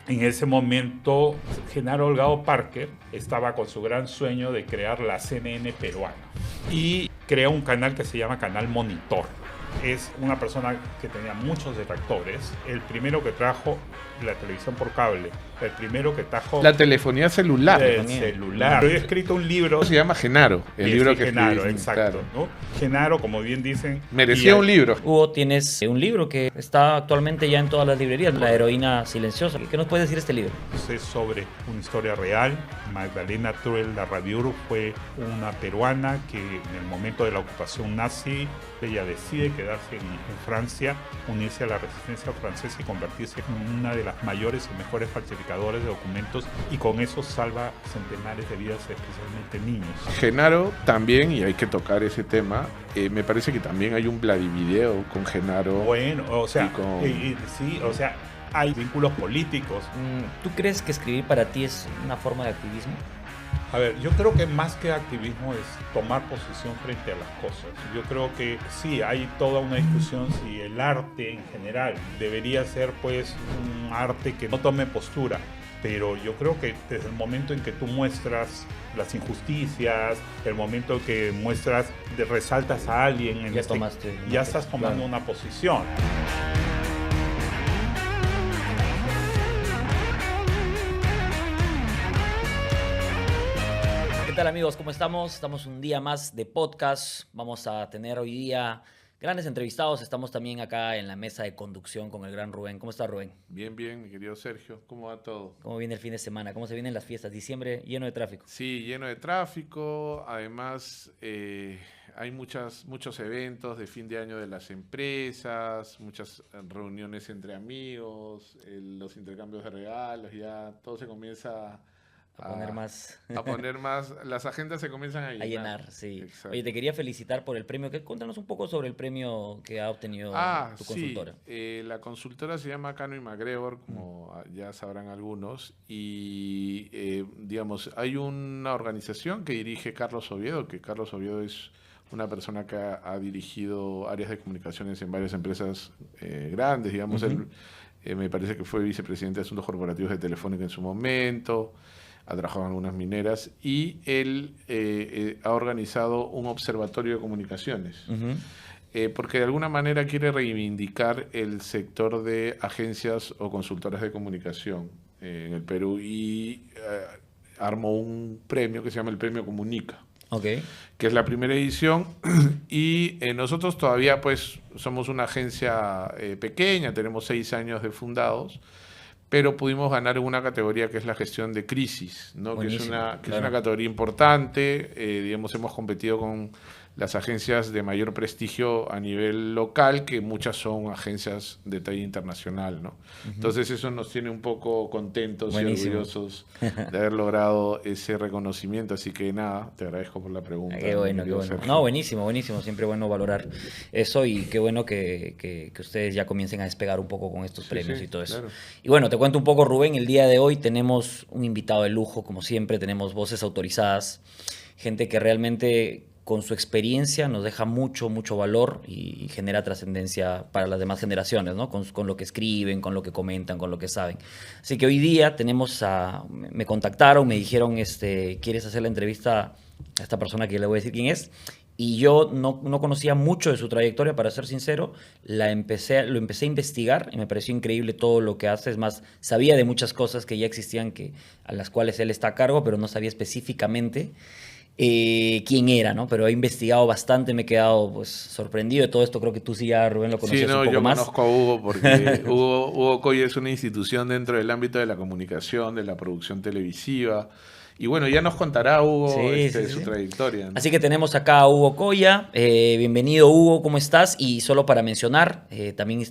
En ese momento, Genaro Holgado Parker estaba con su gran sueño de crear la CNN peruana y crea un canal que se llama Canal Monitor. Es una persona que tenía muchos detractores. El primero que trajo la televisión por cable, el primero que trajo la telefonía celular. Yo he escrito un libro. Se llama Genaro, el libro que Genaro, escribí, exacto. claro. ¿No? Genaro, como bien dicen, merecía un libro. Hugo, tienes un libro que está actualmente ya en todas las librerías, La heroína silenciosa. ¿Qué nos puede decir este libro? Es sobre una historia real. Magdalena Truel Larrabioru fue una peruana que en el momento de la ocupación nazi, ella decide quedarse en Francia, unirse a la resistencia francesa y convertirse en una de las mayores y mejores falsificadoras de documentos, y con eso salva centenares de vidas, especialmente niños. Genaro también, y hay que tocar ese tema, me parece que también hay un Vladivideo con Genaro. Bueno, o sea, con... sí, o sea, hay vínculos políticos. ¿Tú crees que escribir para ti es una forma de activismo? A ver, yo creo que más que activismo es tomar posición frente a las cosas. Yo creo que sí, hay toda una discusión si el arte en general debería ser pues un arte que no tome postura. Pero yo creo que desde el momento en que tú muestras las injusticias, el momento en que resaltas a alguien, ya estás tomando una posición. ¿Qué tal, amigos? ¿Cómo estamos? Estamos un día más de podcast. Vamos a tener hoy día grandes entrevistados. Estamos también acá en la mesa de conducción con el gran Rubén. ¿Cómo está, Rubén? Bien, bien, mi querido Sergio. ¿Cómo va todo? ¿Cómo viene el fin de semana? ¿Cómo se vienen las fiestas? Diciembre lleno de tráfico. Sí, lleno de tráfico. Además, hay muchos eventos de fin de año de las empresas, muchas reuniones entre amigos, los intercambios de regalos, ya todo se comienza a poner más, las agendas se comienzan a llenar. Sí. Exacto. Oye, te quería felicitar por el premio. Cuéntanos un poco sobre el premio que ha obtenido tu consultora. La consultora se llama Cano y MacGregor, como ya sabrán algunos, y digamos, hay una organización que dirige Carlos Oviedo, que Carlos Oviedo es una persona que ha dirigido áreas de comunicaciones en varias empresas grandes, digamos. Él me parece que fue vicepresidente de Asuntos Corporativos de Telefónica en su momento, ha trabajado en algunas mineras, y él ha organizado un observatorio de comunicaciones, porque de alguna manera quiere reivindicar el sector de agencias o consultoras de comunicación en el Perú, y armó un premio que se llama el Premio Comunica, que es la primera edición, y nosotros todavía pues somos una agencia pequeña, tenemos 6 años de fundados, pero pudimos ganar en una categoría que es la gestión de crisis, ¿no? Que es una categoría importante. Digamos, hemos competido con las agencias de mayor prestigio a nivel local, que muchas son agencias de talla internacional, ¿no? Entonces eso nos tiene un poco contentos y orgullosos de haber logrado ese reconocimiento. Así que nada, te agradezco por la pregunta. Qué bueno. No, buenísimo. Siempre bueno valorar eso, y qué bueno que ustedes ya comiencen a despegar un poco con estos premios y todo eso. Claro. Y bueno, te cuento un poco, Rubén. El día de hoy tenemos un invitado de lujo, como siempre. Tenemos voces autorizadas, gente que realmente con su experiencia nos deja mucho valor y genera trascendencia para las demás generaciones, ¿no? Con lo que escriben, con lo que comentan, con lo que saben. Así que hoy día me contactaron, me dijeron, ¿quieres hacer la entrevista a esta persona que le voy a decir quién es? Y yo no conocía mucho de su trayectoria, para ser sincero. Lo empecé a investigar y me pareció increíble todo lo que hace. Es más, sabía de muchas cosas que ya existían, a las cuales él está a cargo, pero no sabía específicamente quién era, ¿no? Pero he investigado bastante, me he quedado pues sorprendido de todo esto. Creo que tú sí ya, Rubén, lo conocías un poco más. Sí, yo conozco a Hugo porque Hugo Coya es una institución dentro del ámbito de la comunicación, de la producción televisiva. Y bueno, ya nos contará Hugo su trayectoria, ¿no? Así que tenemos acá a Hugo Coya. Bienvenido, Hugo, ¿cómo estás? Y solo para mencionar, también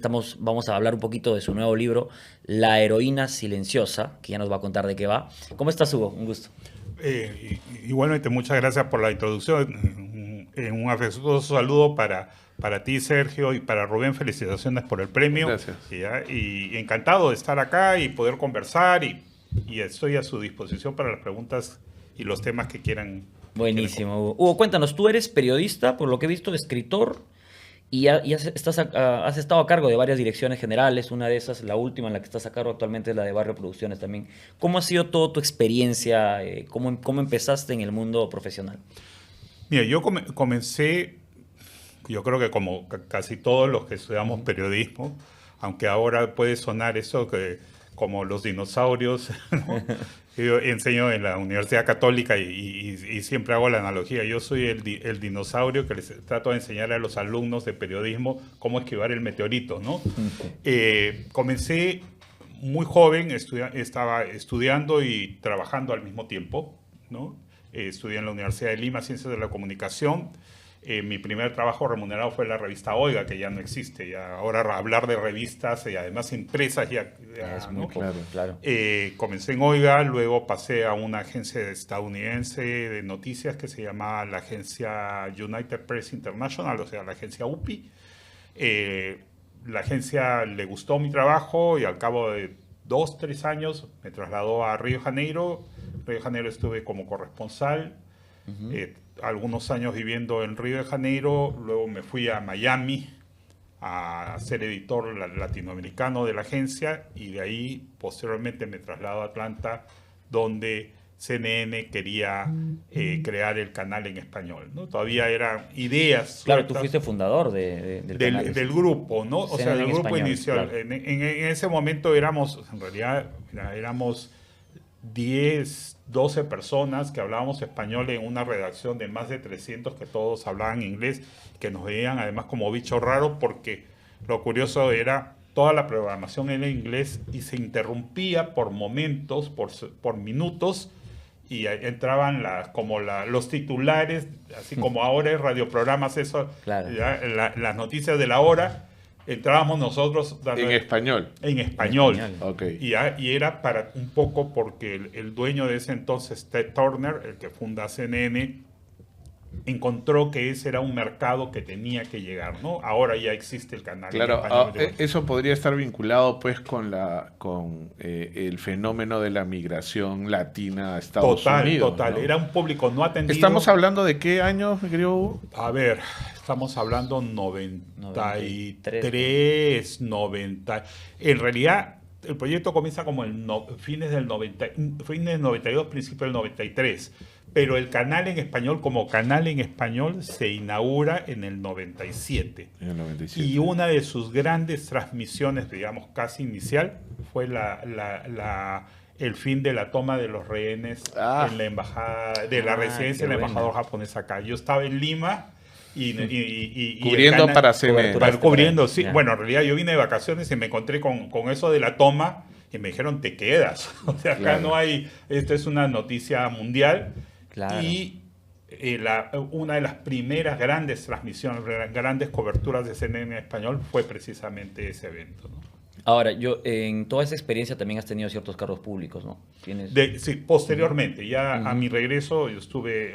vamos a hablar un poquito de su nuevo libro, La heroína silenciosa, que ya nos va a contar de qué va. ¿Cómo estás, Hugo? Un gusto. Igualmente, muchas gracias por la introducción. Un afectuoso saludo para ti, Sergio, y para Rubén. Felicitaciones por el premio. Gracias. Y encantado de estar acá y poder conversar, y estoy a su disposición para las preguntas y los temas que quieran. Buenísimo, Hugo. Hugo, cuéntanos, tú eres periodista, por lo que he visto, escritor, Y has estado a cargo de varias direcciones generales, una de esas, la última en la que estás a cargo actualmente es la de Barrio Producciones también. ¿Cómo ha sido toda tu experiencia? ¿Cómo empezaste en el mundo profesional? Mira, yo comencé, yo creo que como casi todos los que estudiamos periodismo, aunque ahora puede sonar eso que como los dinosaurios, ¿no? Yo enseño en la Universidad Católica y siempre hago la analogía. Yo soy el dinosaurio que les trato de enseñar a los alumnos de periodismo cómo esquivar el meteorito, ¿no? Comencé muy joven, estaba estudiando y trabajando al mismo tiempo, ¿no? Estudié en la Universidad de Lima Ciencias de la Comunicación. Mi primer trabajo remunerado fue la revista Oiga, que ya no existe. Ahora hablar de revistas y además impresas ya es muy, ¿no? claro. Comencé en Oiga, luego pasé a una agencia estadounidense de noticias que se llamaba la agencia United Press International, o sea, la agencia UPI. La agencia le gustó mi trabajo y al cabo de 2-3 años me trasladó a Río de Janeiro. En Río de Janeiro estuve como corresponsal. Algunos años viviendo en Río de Janeiro, luego me fui a Miami a ser editor latinoamericano de la agencia y de ahí posteriormente me traslado a Atlanta, donde CNN quería crear el canal en español, ¿no? Todavía eran ideas. Claro, tú fuiste fundador del grupo, ¿no? O sea, del grupo inicial. Claro. En ese momento éramos, en realidad, éramos 10, 12 personas que hablábamos español en una redacción de más de 300 que todos hablaban inglés, que nos veían además como bichos raros porque lo curioso era toda la programación era en inglés y se interrumpía por momentos, por minutos y entraban los titulares, así como ahora hay radioprogramas, eso, claro. las noticias de la hora. Entrábamos nosotros en español. En español. Okay. Y era para un poco porque el dueño de ese entonces, Ted Turner, el que funda CNN, encontró que ese era un mercado que tenía que llegar, ¿no? Ahora ya existe el canal. Claro, eso podría estar vinculado pues con el fenómeno de la migración latina a Estados Unidos. Total, ¿no? Era un público no atendido. ¿Estamos hablando de qué años, mi querido Hugo? A ver, estamos hablando 93, 90. En realidad, el proyecto comienza como fines del 92, principio del 93. Pero el canal en español, como canal en español, se inaugura en el 97. En el 97. Y una de sus grandes transmisiones, digamos, casi inicial, fue el fin de la toma de los rehenes en la embajada, de la residencia del embajador japonés acá. Yo estaba en Lima y cubriendo para CNN. Cubriendo, sí. Yeah. Bueno, en realidad yo vine de vacaciones y me encontré con eso de la toma y me dijeron, te quedas. O sea, acá no hay, esto es una noticia mundial. Claro. Y una de las primeras grandes transmisiones, grandes coberturas de CNN en español fue precisamente ese evento, ¿no? Ahora, en toda esa experiencia también has tenido ciertos cargos públicos, ¿no? Sí, posteriormente, ya a mi regreso, yo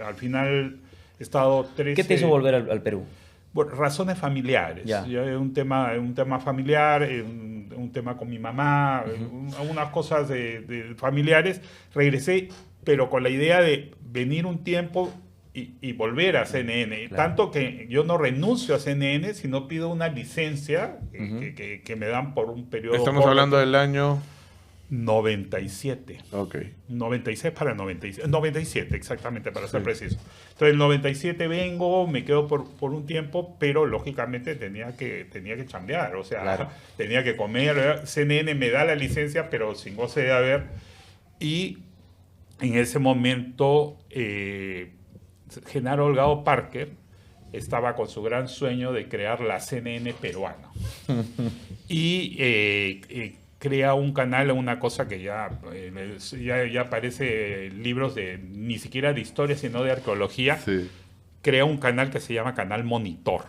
al final he estado 13... ¿Qué te hizo volver al Perú? Bueno, razones familiares. Ya. Un tema familiar, un tema con mi mamá, unas cosas de familiares. Regresé, pero con la idea de venir un tiempo y volver a CNN. Claro. Tanto que yo no renuncio a CNN, sino pido una licencia que me dan por un periodo. Estamos hablando del año 97. Ok. 96 para 97. 97, exactamente, para ser preciso. Entonces, en el 97 vengo, me quedo por un tiempo, pero lógicamente tenía que chambear. O sea, tenía que comer. CNN me da la licencia, pero sin goce de haber. Y en ese momento, Genaro Holgado Parker estaba con su gran sueño de crear la CNN peruana. Y crea un canal, una cosa que ya aparece libros ni siquiera de historia, sino de arqueología. Sí. Crea un canal que se llama Canal Monitor.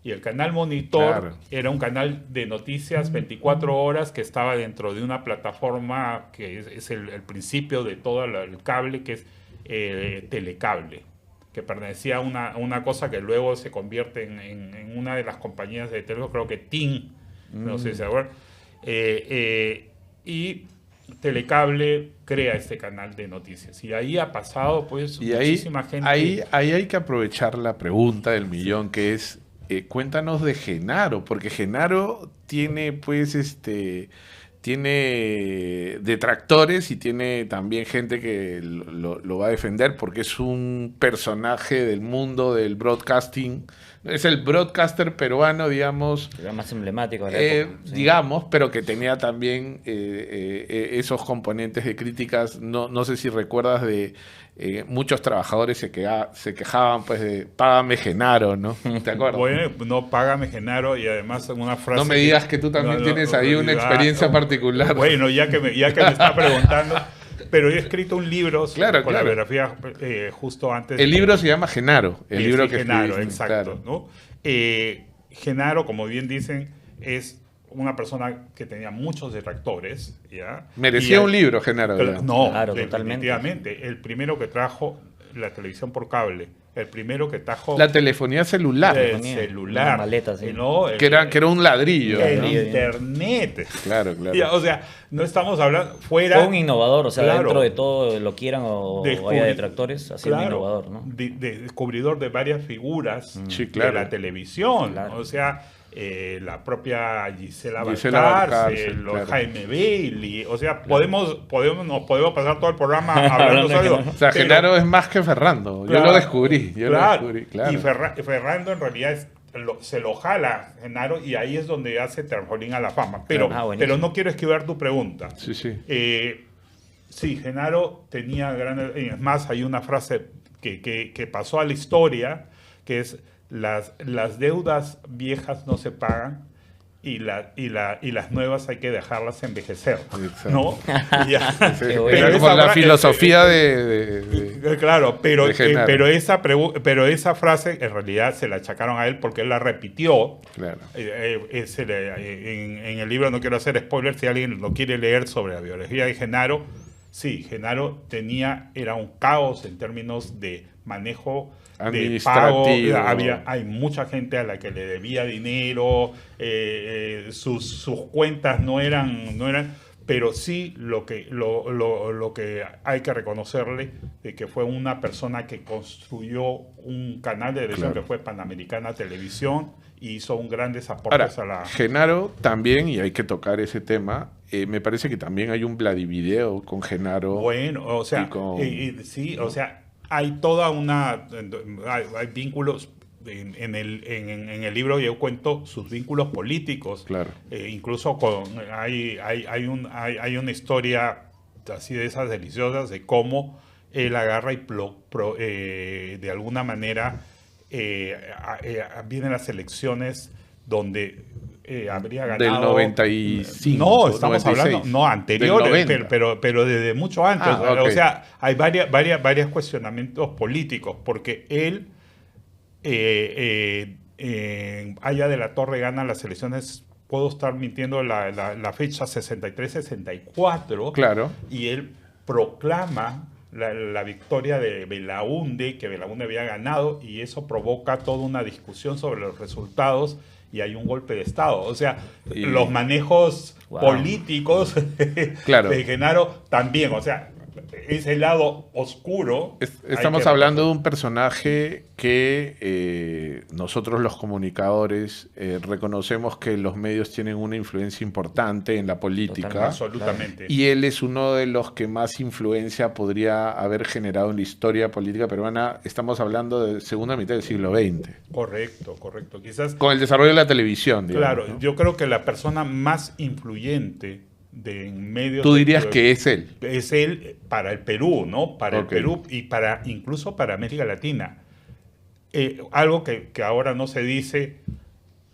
Y el Canal Monitor era un canal de noticias 24 horas que estaba dentro de una plataforma que es el principio de todo el cable, que es Telecable, que pertenecía a una cosa que luego se convierte en una de las compañías de teléfono, creo que TIM, no sé si se acuerdan. Y Telecable crea este canal de noticias. Y ahí ha pasado pues muchísima gente. Ahí hay que aprovechar la pregunta del millón, que es cuéntanos de Genaro, porque Genaro tiene pues tiene detractores y tiene también gente que lo va a defender porque es un personaje del mundo del broadcasting. Es el broadcaster peruano, digamos. Era más emblemático de la época, sí. Digamos, pero que tenía también esos componentes de críticas. No sé si recuerdas de muchos trabajadores se quejaban pues de págame Genaro, ¿no? ¿Te acuerdas? Bueno, no, págame Genaro, y además una frase... No me digas que tú también tienes ahí una experiencia particular. Bueno, ya que me está preguntando... Pero yo he escrito un libro con la biografía justo antes. El libro se llama Genaro. El libro que Genaro, exacto. Claro. ¿No? Genaro, como bien dicen, es una persona que tenía muchos detractores. ¿Ya? Merecía un libro, Genaro. No, claro, definitivamente. El primero que trajo la televisión por cable. El primero que trajo... La telefonía celular. Celular. Maleta, sí. ¿No? Que era un ladrillo. El ¿no? internet. Claro. Ya, o sea, no estamos hablando... Fuera... Fue un innovador, o sea, claro, dentro de todo lo quieran o haya detractores, así un innovador, ¿no? Descubridor de varias figuras de la televisión. Claro. O sea... la propia Gisela Valcárcel, Jaime Bailey, o sea, nos podemos pasar todo el programa hablando de algo. O sea, Genaro es más que Ferrando, yo lo descubrí. Claro. Y Ferrando en realidad se lo jala Genaro y ahí es donde hace trampolín a la fama. Pero no quiero esquivar tu pregunta. Sí. Sí, Genaro tenía grandes... Es más, hay una frase que pasó a la historia, que es... Las deudas viejas no se pagan y las nuevas hay que dejarlas envejecer, ¿no? Pero como la filosofía claro, pero esa frase en realidad se la achacaron a él porque él la repitió. Claro. En el libro, no quiero hacer spoilers, si alguien lo quiere leer sobre la biología de Genaro, sí, Genaro era un caos en términos de manejo de pago. Hay mucha gente a la que le debía dinero, sus cuentas no eran, pero sí lo que hay que reconocerle de que fue una persona que construyó un canal de televisión que fue Panamericana Televisión y hizo grandes aportes a la... Genaro también, y hay que tocar ese tema, me parece que también hay un Vladivideo con Genaro. Bueno, o sea, sí, o sea, hay toda una... Hay vínculos... En el libro yo cuento sus vínculos políticos. Claro. Incluso hay una historia así de esas deliciosas de cómo él agarra y de alguna manera vienen las elecciones donde habría ganado... Del 95. No, estamos 96, hablando... No, anteriores, pero desde mucho antes. Okay. O sea, hay varios cuestionamientos políticos, porque él... Aya de la Torre gana las elecciones, puedo estar mintiendo la fecha, 63-64. Claro. Y él proclama la victoria de Belaúnde, que Belaúnde había ganado, y eso provoca toda una discusión sobre los resultados y hay un golpe de Estado. O sea, los manejos políticos de Genaro también, o sea, ese lado oscuro. Estamos hablando de un personaje que nosotros los comunicadores reconocemos que los medios tienen una influencia importante en la política. Totalmente. Absolutamente. Y él es uno de los que más influencia podría haber generado en la historia política peruana. Estamos hablando de segunda mitad del siglo XX. Correcto. Quizás con el desarrollo de la televisión, digamos, claro, ¿no? Yo creo que la persona más influyente en medios... ¿Tú dirías que es él? Es él para el Perú, ¿no? Para el Perú y incluso para América Latina. Algo que ahora no se dice,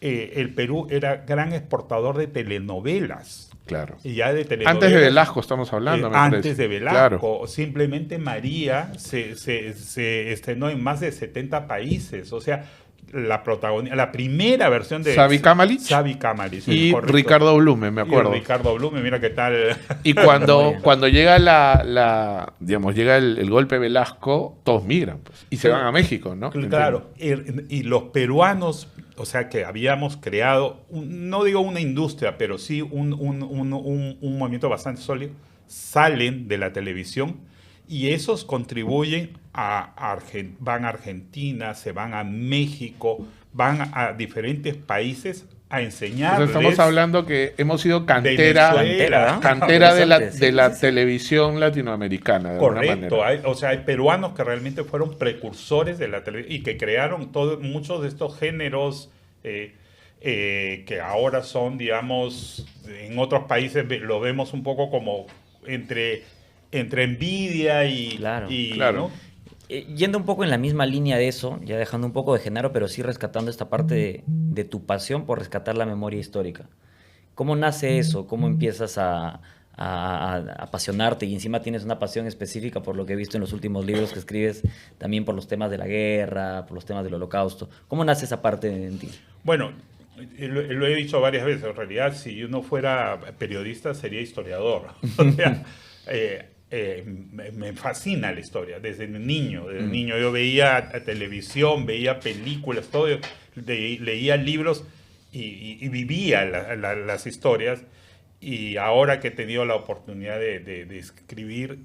el Perú era gran exportador de telenovelas. Claro. Y ya de telenovelas, antes de Velasco estamos hablando. Antes de Velasco. Claro. Simplemente María se estrenó en más de 70 países. O sea, la primera versión de Xavi Cámara y Ricardo Blume, me acuerdo. Ricardo Blume, mira qué tal. Y cuando llega llega el golpe Velasco, todos migran pues, y se van a México, ¿no? Claro. Y los peruanos, o sea, que habíamos creado, no digo una industria, pero sí un movimiento bastante sólido, salen de la televisión y esos contribuyen van a Argentina, se van a México, van a diferentes países a enseñarles. Estamos hablando que hemos sido cantera de la televisión latinoamericana. De correcto, hay peruanos que realmente fueron precursores de la televisión y que crearon muchos de estos géneros que ahora son, digamos, en otros países lo vemos un poco como entre envidia y... Claro. ¿no? Yendo un poco en la misma línea de eso, ya dejando un poco de Genaro, pero sí rescatando esta parte de tu pasión por rescatar la memoria histórica. ¿Cómo nace eso? ¿Cómo empiezas a apasionarte? Y encima tienes una pasión específica por lo que he visto en los últimos libros que escribes, también por los temas de la guerra, por los temas del holocausto. ¿Cómo nace esa parte en ti? Bueno, lo he dicho varias veces. En realidad, si yo no fuera periodista, sería historiador. O sea, me fascina la historia desde niño. Desde niño yo veía televisión, veía películas, todo, leía libros y vivía las historias. Y ahora que he tenido la oportunidad de escribir,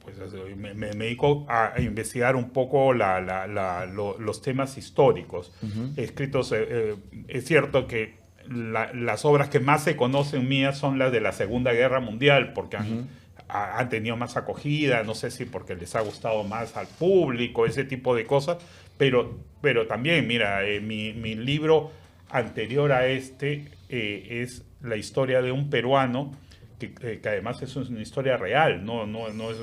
pues me dedico a investigar un poco los temas históricos. Escritos, es cierto que las obras que más se conocen mías son las de la Segunda Guerra Mundial, porque han tenido más acogida, no sé si porque les ha gustado más al público, ese tipo de cosas, pero también, mira, mi libro anterior a este es la historia de un peruano, que además es una historia real, no es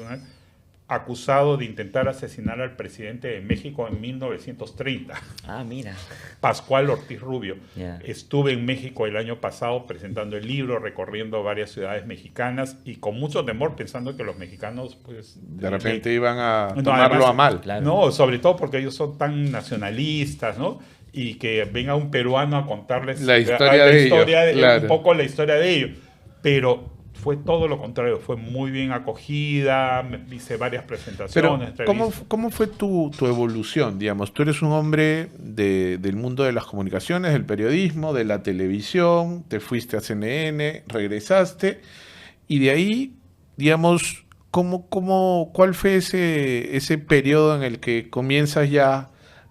acusado de intentar asesinar al presidente de México en 1930. Ah, mira. Pascual Ortiz Rubio. Yeah. Estuve en México el año pasado presentando el libro, recorriendo varias ciudades mexicanas y con mucho temor pensando que los mexicanos pues de repente iban a tomarlo a mal. Claro. No, sobre todo porque ellos son tan nacionalistas, ¿no? Y que venga un peruano a contarles la historia de ellos, claro. Un poco la historia de ellos. Pero fue todo lo contrario, fue muy bien acogida, hice varias presentaciones. Pero, ¿cómo fue tu evolución? Digamos, tú eres un hombre del mundo de las comunicaciones, del periodismo, de la televisión, te fuiste a CNN, regresaste, y de ahí, digamos, ¿cuál fue ese periodo en el que comienzas ya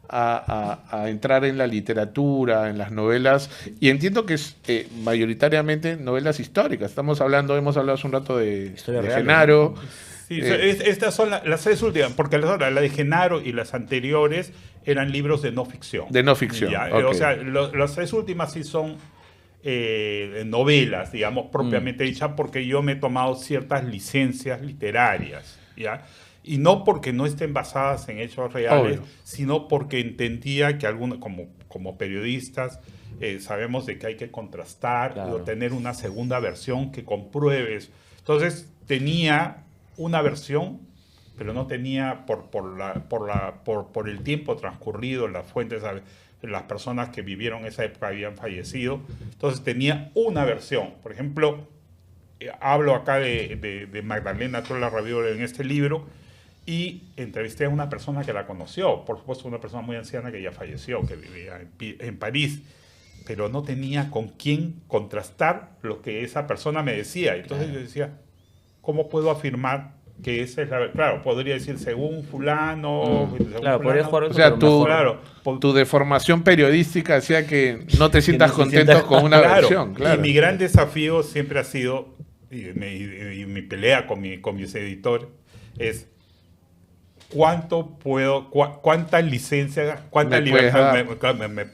a entrar en la literatura, en las novelas? Y entiendo que es mayoritariamente novelas históricas. Hemos hablado hace un rato de Genaro. Sí, estas son las tres últimas, porque la de Genaro y las anteriores eran libros de no ficción. De no ficción. Okay. O sea, las tres últimas sí son novelas, digamos, propiamente dichas, porque yo me he tomado ciertas licencias literarias, ¿ya? Y no porque no estén basadas en hechos reales, sino porque entendía que algunos, como periodistas, sabemos de que hay que contrastar, claro, o tener una segunda versión que compruebes. Entonces tenía una versión, pero no tenía por el tiempo transcurrido, las fuentes, las personas que vivieron esa época habían fallecido. Entonces tenía una versión. Por ejemplo, hablo acá de Magdalena Trolla Raviola en este libro, y entrevisté a una persona que la conoció, por supuesto una persona muy anciana que ya falleció, que vivía en París, pero no tenía con quién contrastar lo que esa persona me decía. Entonces yo decía, ¿cómo puedo afirmar que esa es la verdad? Claro, podría decir según fulano. Claro, podría jugar eso. O sea, tu deformación periodística hacía que no te sientas contento con una versión. Claro. Y mi gran desafío siempre ha sido, y mi pelea con mis editores, es cuánta licencia, cuánta libertad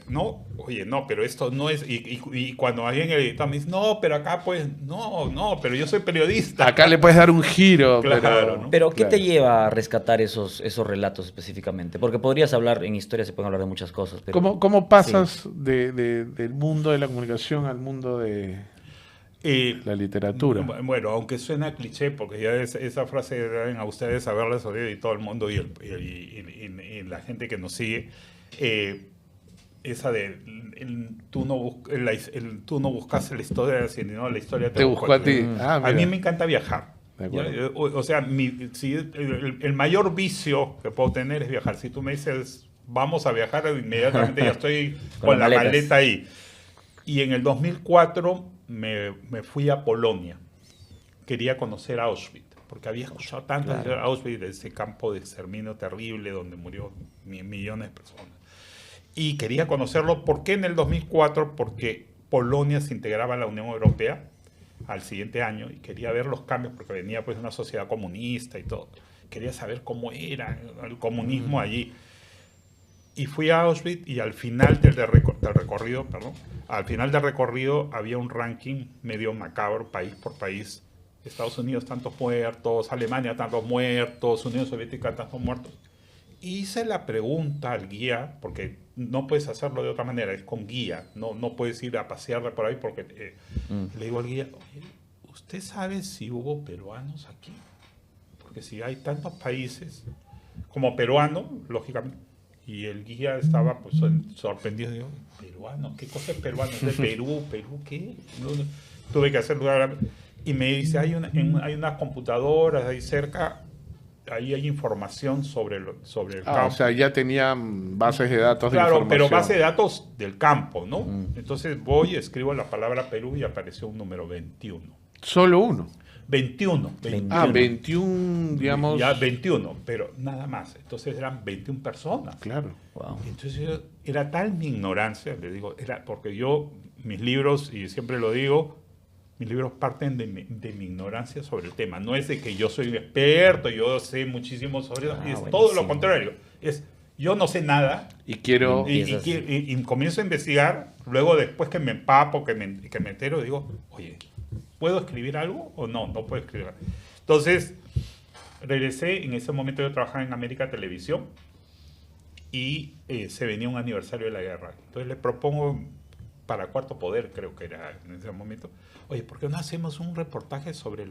no, oye, no, pero esto no es, y cuando alguien en el editor me dice, no, pero acá pues, no, pero yo soy periodista. Acá le puedes dar un giro. Claro, ¿no? Pero ¿qué te lleva a rescatar esos relatos específicamente? Porque podrías hablar, en historia se pueden hablar de muchas cosas. Pero ¿Cómo pasas del mundo de la comunicación al mundo de la literatura? Bueno, aunque suena cliché, porque ya esa frase deben a ustedes saberla sobre y todo el mundo y la gente que nos sigue, esa de tú no buscaste la historia, sino la historia te buscó a ti. A mí me encanta viajar. O sea, el mayor vicio que puedo tener es viajar. Si tú me dices, vamos a viajar, inmediatamente ya estoy con la maleta ahí. Y en el 2004 me fui a Polonia. Quería conocer Auschwitz, porque había escuchado tantas de Auschwitz, de ese campo de exterminio terrible donde murió millones de personas. y quería conocerlo. ¿Por qué en el 2004? Porque Polonia se integraba a la Unión Europea al siguiente año y quería ver los cambios porque venía pues de una sociedad comunista y todo. Quería saber cómo era el comunismo allí. Y fui a Auschwitz y al final del recorrido, al final del recorrido había un ranking medio macabro, país por país. Estados Unidos, tantos muertos; Alemania, tantos muertos; Unión Soviética, tantos muertos. Y hice la pregunta al guía, porque no puedes hacerlo de otra manera, es con guía, no puedes ir a pasear por ahí, porque le digo al guía, oye, ¿usted sabe si hubo peruanos aquí? Porque si hay tantos países como peruano, lógicamente. Y el guía estaba pues sorprendido, digo, ¿peruano? ¿Qué cosa es peruano? ¿Es de Perú? ¿Perú qué? Tuve que hacerlo. Y me dice, hay unas computadoras ahí cerca, ahí hay información sobre el campo. O sea, ya tenían bases de datos de claro, información. pero base de datos del campo, ¿no? Entonces voy, escribo la palabra Perú y apareció un número 21. ¿Solo uno? 21. 21, digamos. Ya 21, pero nada más. Entonces eran 21 personas. Claro. Wow. Entonces era tal mi ignorancia, le digo, porque mis libros, y siempre lo digo, mis libros parten de mi ignorancia sobre el tema. No es de que yo soy un experto, yo sé muchísimo sobre eso, es todo lo contrario. Yo no sé nada y quiero y comienzo a investigar. Luego, después que me empapo, que me entero, digo, oye, ¿puedo escribir algo o no? No puedo escribir. Entonces, regresé. En ese momento yo trabajaba en América Televisión y se venía un aniversario de la guerra. Entonces le propongo para Cuarto Poder, creo que era en ese momento, oye, ¿por qué no hacemos un reportaje sobre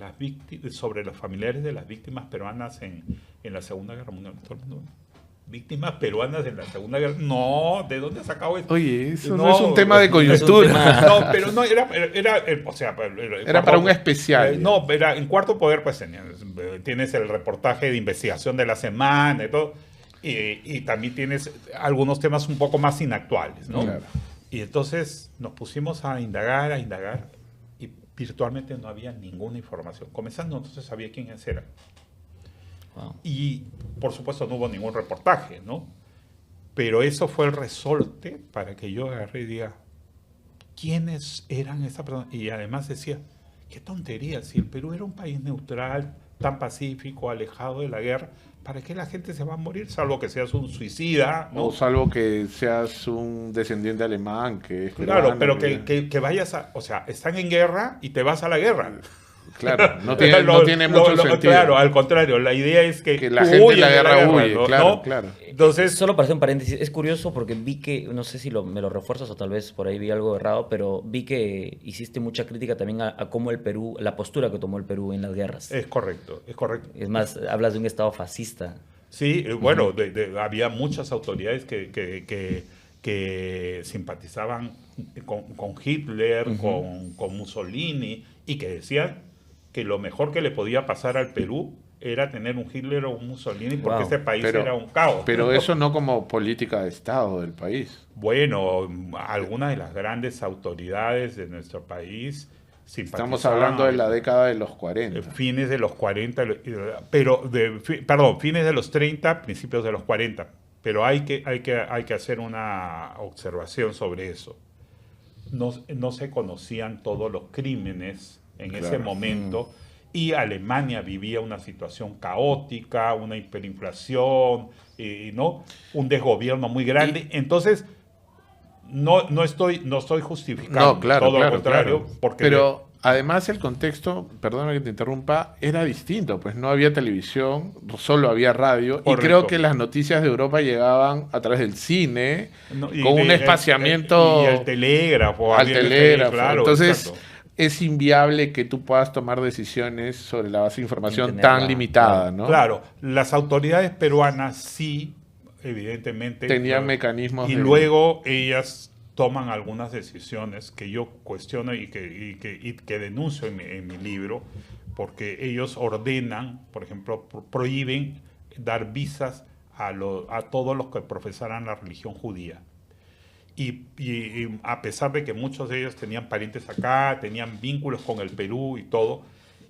sobre los familiares de las víctimas peruanas en la Segunda Guerra Mundial? Todo el mundo, víctimas peruanas en la Segunda Guerra. No, ¿de dónde has sacado esto? Oye, eso no es un tema de coyuntura. No, pero no, era o sea, era para un especial. No, era en Cuarto Poder, pues tienes el reportaje de investigación de la semana y todo, y también tienes algunos temas un poco más inactuales, ¿no? Claro. Y entonces nos pusimos a indagar, y virtualmente no había ninguna información. Comenzando, no se sabía quiénes eran. Wow. Y por supuesto no hubo ningún reportaje, ¿no? Pero eso fue el resorte para que yo agarré y diga, ¿quiénes eran esas personas? Y además decía, qué tontería, si el Perú era un país neutral, tan pacífico, alejado de la guerra, ¿para qué la gente se va a morir? Salvo que seas un suicida, ¿no? O salvo que seas un descendiente alemán, que es claro, peruano, pero que vayas a... O sea, están en guerra y te vas a la guerra. Claro, no tiene mucho sentido. Claro, al contrario, la idea es que la gente de la guerra huye, ¿no? claro, claro. Entonces, solo para hacer un paréntesis, es curioso porque vi que, no sé si me lo refuerzas o tal vez por ahí vi algo errado, pero vi que hiciste mucha crítica también a cómo el Perú, la postura que tomó el Perú en las guerras. Es correcto, es correcto. Es más, hablas de un estado fascista. Sí, bueno, había muchas autoridades que simpatizaban con Hitler, con Mussolini, y que decían que lo mejor que le podía pasar al Perú era tener un Hitler o un Mussolini, porque ese país era un caos. Pero eso no como política de Estado del país. Bueno, algunas de las grandes autoridades de nuestro país simpatizaban. Estamos hablando de la década de los 40. Fines de los 40, fines de los 30, principios de los 40. Pero hay que hacer una observación sobre eso. No se conocían todos los crímenes en ese momento, y Alemania vivía una situación caótica, una hiperinflación, ¿no? Un desgobierno muy grande. Entonces, no estoy justificando, todo lo contrario. Porque pero además el contexto, perdóname que te interrumpa, era distinto, pues no había televisión, solo había radio. Correcto. Y creo que las noticias de Europa llegaban a través del cine, con un espaciamiento... Y el telégrafo. Al telégrafo. Claro, entonces... Exacto. Es inviable que tú puedas tomar decisiones sobre la base de información tan limitada, ¿no? Claro, las autoridades peruanas sí, evidentemente... Tenían mecanismos y luego ellas toman algunas decisiones que yo cuestiono y que denuncio en mi libro, porque ellos ordenan, por ejemplo, prohíben dar visas a todos los que profesaran la religión judía. Y a pesar de que muchos de ellos tenían parientes acá, tenían vínculos con el Perú y todo,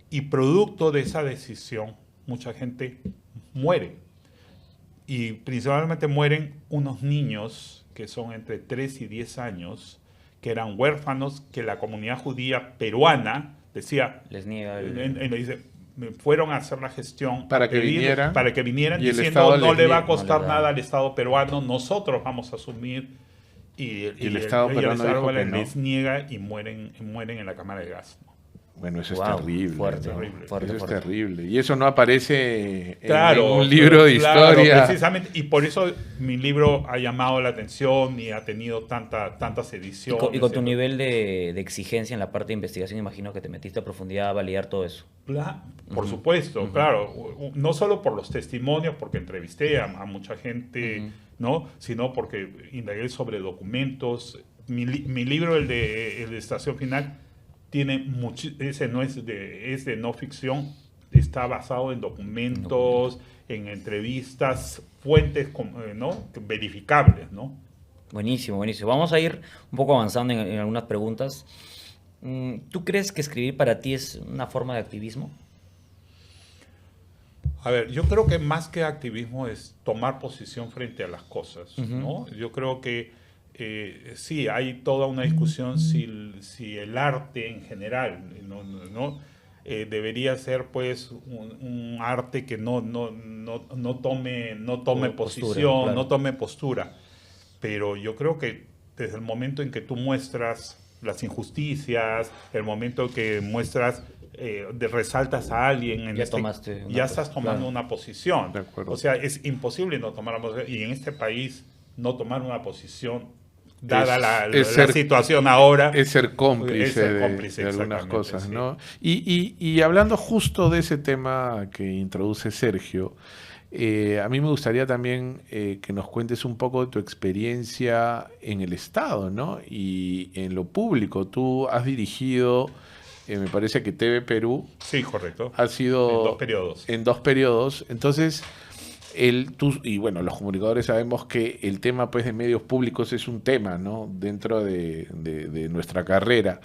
y producto de esa decisión, mucha gente muere. Y principalmente mueren unos niños que son entre 3 y 10 años, que eran huérfanos, que la comunidad judía peruana decía, les niega fueron a hacer la gestión para que vinieran y diciendo no le va a costar nada al Estado peruano, nosotros vamos a asumir, y el Estado peruano dijo que no. les niega y mueren en la cámara de gas, ¿no? Bueno, eso es terrible. Fuerte. Eso es terrible. Y eso no aparece en claro, un libro de historia. Precisamente, y por eso mi libro ha llamado la atención y ha tenido tantas ediciones. Y con tu nivel de exigencia en la parte de investigación, imagino que te metiste a profundidad a validar todo eso. Por supuesto, claro. No solo por los testimonios, porque entrevisté a mucha gente, ¿no? Sino porque indagué sobre documentos. Mi libro, el de Estación Final, tiene ese no es de no ficción, está basado en documentos, en entrevistas, fuentes, ¿no? Verificables, ¿no? Buenísimo, buenísimo. Vamos a ir un poco avanzando en algunas preguntas. ¿Tú crees que escribir para ti es una forma de activismo? A ver, yo creo que más que activismo es tomar posición frente a las cosas, ¿no? Yo creo que sí, hay toda una discusión si el arte en general no debería ser pues un arte que no tome posición, claro, no tome postura. Pero yo creo que desde el momento en que tú muestras las injusticias, el momento en que muestras, resaltas a alguien, ya estás tomando una posición. O sea, es imposible no tomar una posición, y en este país no tomar una posición, dada la situación ahora, es ser cómplice de algunas cosas, sí, ¿no? Y hablando justo de ese tema que introduce Sergio, a mí me gustaría también que nos cuentes un poco de tu experiencia en el Estado, ¿no? Y en lo público. Tú has dirigido, me parece que TV Perú. Sí, correcto. Ha sido en dos periodos. Entonces, y bueno, los comunicadores sabemos que el tema pues de medios públicos es un tema, ¿no? Dentro de nuestra carrera.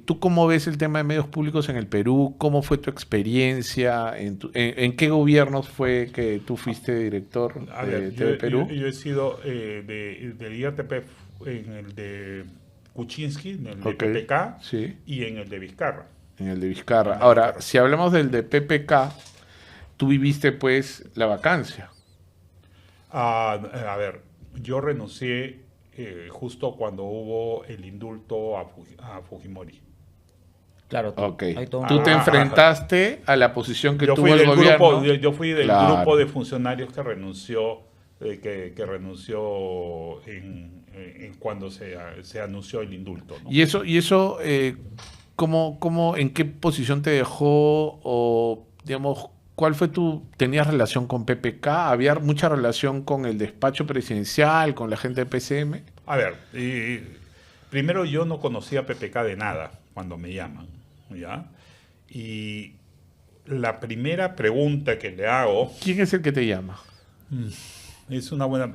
¿Tú cómo ves el tema de medios públicos en el Perú? ¿Cómo fue tu experiencia? ¿En qué gobiernos fue que tú fuiste director de TV Perú? Yo he sido del IRTP en el de Kuczynski, en el de PPK, sí, y en el de Vizcarra. En el de Vizcarra. Ahora, si hablamos del de PPK, tú viviste pues la vacancia. A ver, yo renuncié justo cuando hubo el indulto a Fujimori. Claro, tú te enfrentaste a la posición que tuvo el gobierno. Yo fui del grupo de funcionarios que renunció, cuando se anunció el indulto, ¿no? Y eso ¿en qué posición te dejó? O, digamos, ¿cuál fue tenías relación con PPK? ¿Había mucha relación con el despacho presidencial, con la gente de PCM? A ver, primero yo no conocía a PPK de nada cuando me llaman, ¿ya? Y la primera pregunta que le hago... ¿Quién es el que te llama? Es una buena...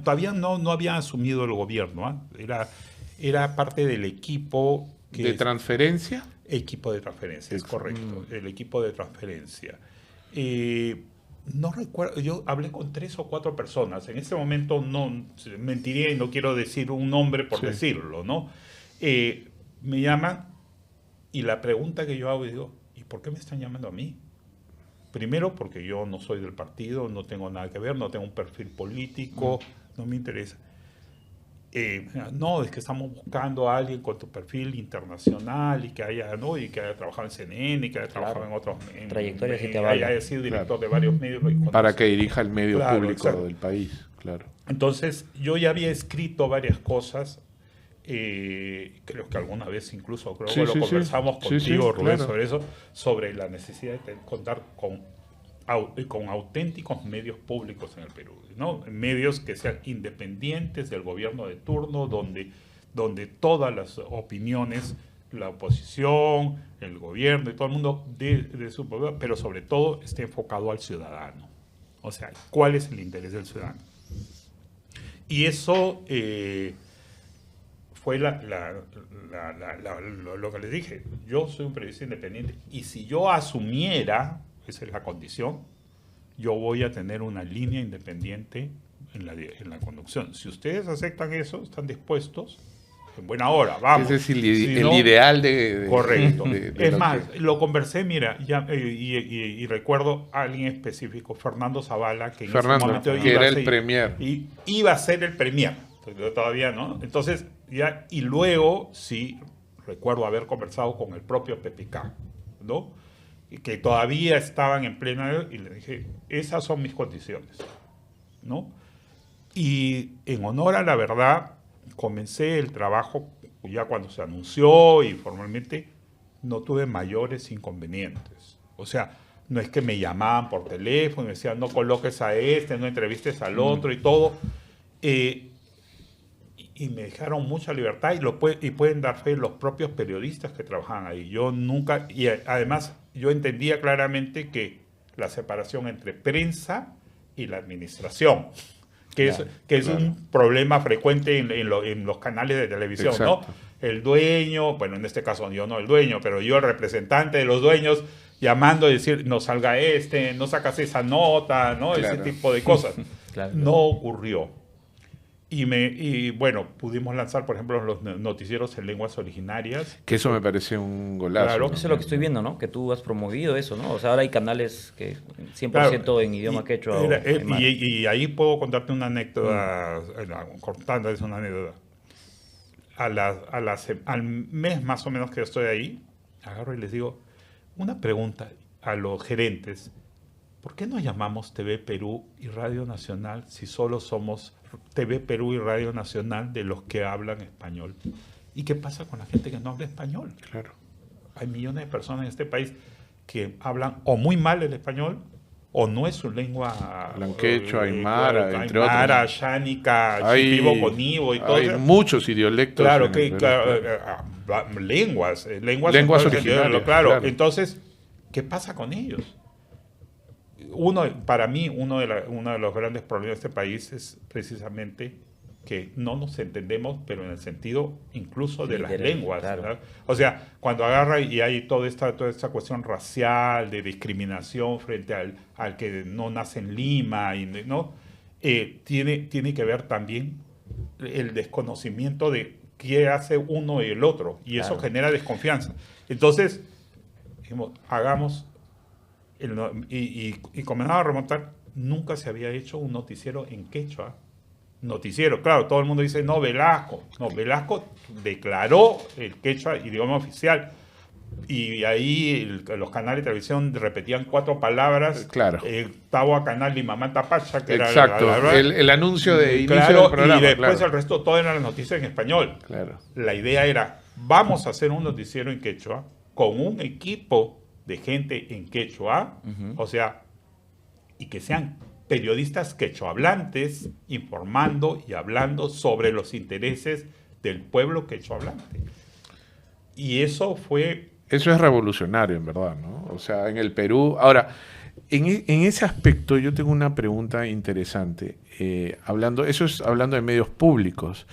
todavía no había asumido el gobierno, ¿eh? Era parte del equipo... ¿De transferencia? Equipo de transferencia, es correcto. El equipo de transferencia. No recuerdo, yo hablé con 3 o 4 personas. En este momento no mentiría y no quiero decir un nombre por decirlo, ¿no? Me llaman y la pregunta que yo hago, digo, ¿y por qué me están llamando a mí? Primero, porque yo no soy del partido, no tengo nada que ver, no tengo un perfil político, no me interesa. No, es que estamos buscando a alguien con tu perfil internacional y que haya trabajado en CNN y que haya trabajado en otros trayectoria, haya sido director de varios medios. Para que dirija el medio público del país, claro. Entonces, yo ya había escrito varias cosas, creo que alguna vez incluso lo conversamos contigo, Rubén, sobre eso, sobre la necesidad de contar con auténticos medios públicos en el Perú, ¿no? Medios que sean independientes del gobierno de turno, donde todas las opiniones, la oposición, el gobierno y todo el mundo de su pueblo, pero sobre todo esté enfocado al ciudadano. O sea, ¿cuál es el interés del ciudadano? Y eso fue lo que les dije. Yo soy un periodista independiente y si yo asumiera, esa es la condición, yo voy a tener una línea independiente en la conducción. Si ustedes aceptan eso, están dispuestos, en buena hora, vamos. Ese es Si el no, ideal de correcto. de Es lo más, que- lo conversé, mira, y recuerdo a alguien específico, Fernando Zavala, que en ese Fernando, momento que era a el ser- premier. iba a ser el premier. Yo todavía no. Entonces, ya, y luego sí recuerdo haber conversado con el propio PPK, ¿no? Y que todavía estaban en plena, y le dije, esas son mis condiciones, ¿no? Y en honor a la verdad, comencé el trabajo ya cuando se anunció y formalmente no tuve mayores inconvenientes. O sea, no es que me llamaban por teléfono y me decían, no coloques a este, no entrevistes al otro y todo. Y me dejaron mucha libertad y pueden dar fe los propios periodistas que trabajaban ahí. Yo nunca, y además yo entendía claramente que la separación entre prensa y la administración, que es un problema frecuente en los canales de televisión, Exacto. ¿no? El dueño, bueno, en este caso yo no el dueño, pero yo el representante de los dueños llamando y decir, no salga no sacas esa nota, ¿no? Claro. Ese tipo de cosas. Claro. No ocurrió. Y bueno, pudimos lanzar, por ejemplo, los noticieros en lenguas originarias. Que eso me parece un golazo. Claro. ¿no? Eso es lo que estoy viendo, ¿no? Que tú has promovido eso, ¿no? O sea, ahora hay canales que 100% Claro, en idioma quechua o era- aymara. y ahí puedo contarte una anécdota, cortando, es una anécdota. Al mes más o menos que estoy ahí, agarro y les digo, una pregunta a los gerentes, ¿por qué nos llamamos TV Perú y Radio Nacional si solo somos TV Perú y Radio Nacional de los que hablan español? ¿Y qué pasa con la gente que no habla español? Claro. Hay millones de personas en este país que hablan o muy mal el español o no es su lengua. Hablan quechua, aymara, entre aymara, otros. xánica, Hay, chipibo, conivo y todo hay eso. muchos idiolectos. Claro, en que el Perú. lenguas Lenguas en todo el sentido, originarias, claro. claro. Entonces, ¿qué pasa con ellos? Para mí, uno de los grandes problemas de este país es precisamente que no nos entendemos, pero en el sentido incluso de las Literal, lenguas. claro. ¿verdad? O sea, cuando agarra y hay toda esta cuestión racial, de discriminación frente al que no nace en Lima, ¿no? Tiene que ver también el desconocimiento de qué hace uno y el otro, y eso Claro. genera desconfianza. Entonces, dijimos, hagamos, y comenzaba a remontar, nunca se había hecho un noticiero en quechua. Noticiero, claro, todo el mundo dice, no, Velasco. No, Velasco declaró el quechua idioma oficial. Y ahí los canales de televisión repetían 4 palabras. Claro. Tawa Canal y Mamá Tapacha, que Exacto. era el anuncio de inicio claro, del programa. y después claro. el resto todo eran las noticias en español. Claro. La idea era, vamos a hacer un noticiero en quechua con un equipo de gente en quechua, o sea, y que sean periodistas quechohablantes informando y hablando sobre los intereses del pueblo quechohablante. Y eso fue... Eso es revolucionario, en verdad, ¿no? O sea, en el Perú... Ahora, en ese aspecto yo tengo una pregunta interesante. Eso es hablando de medios públicos.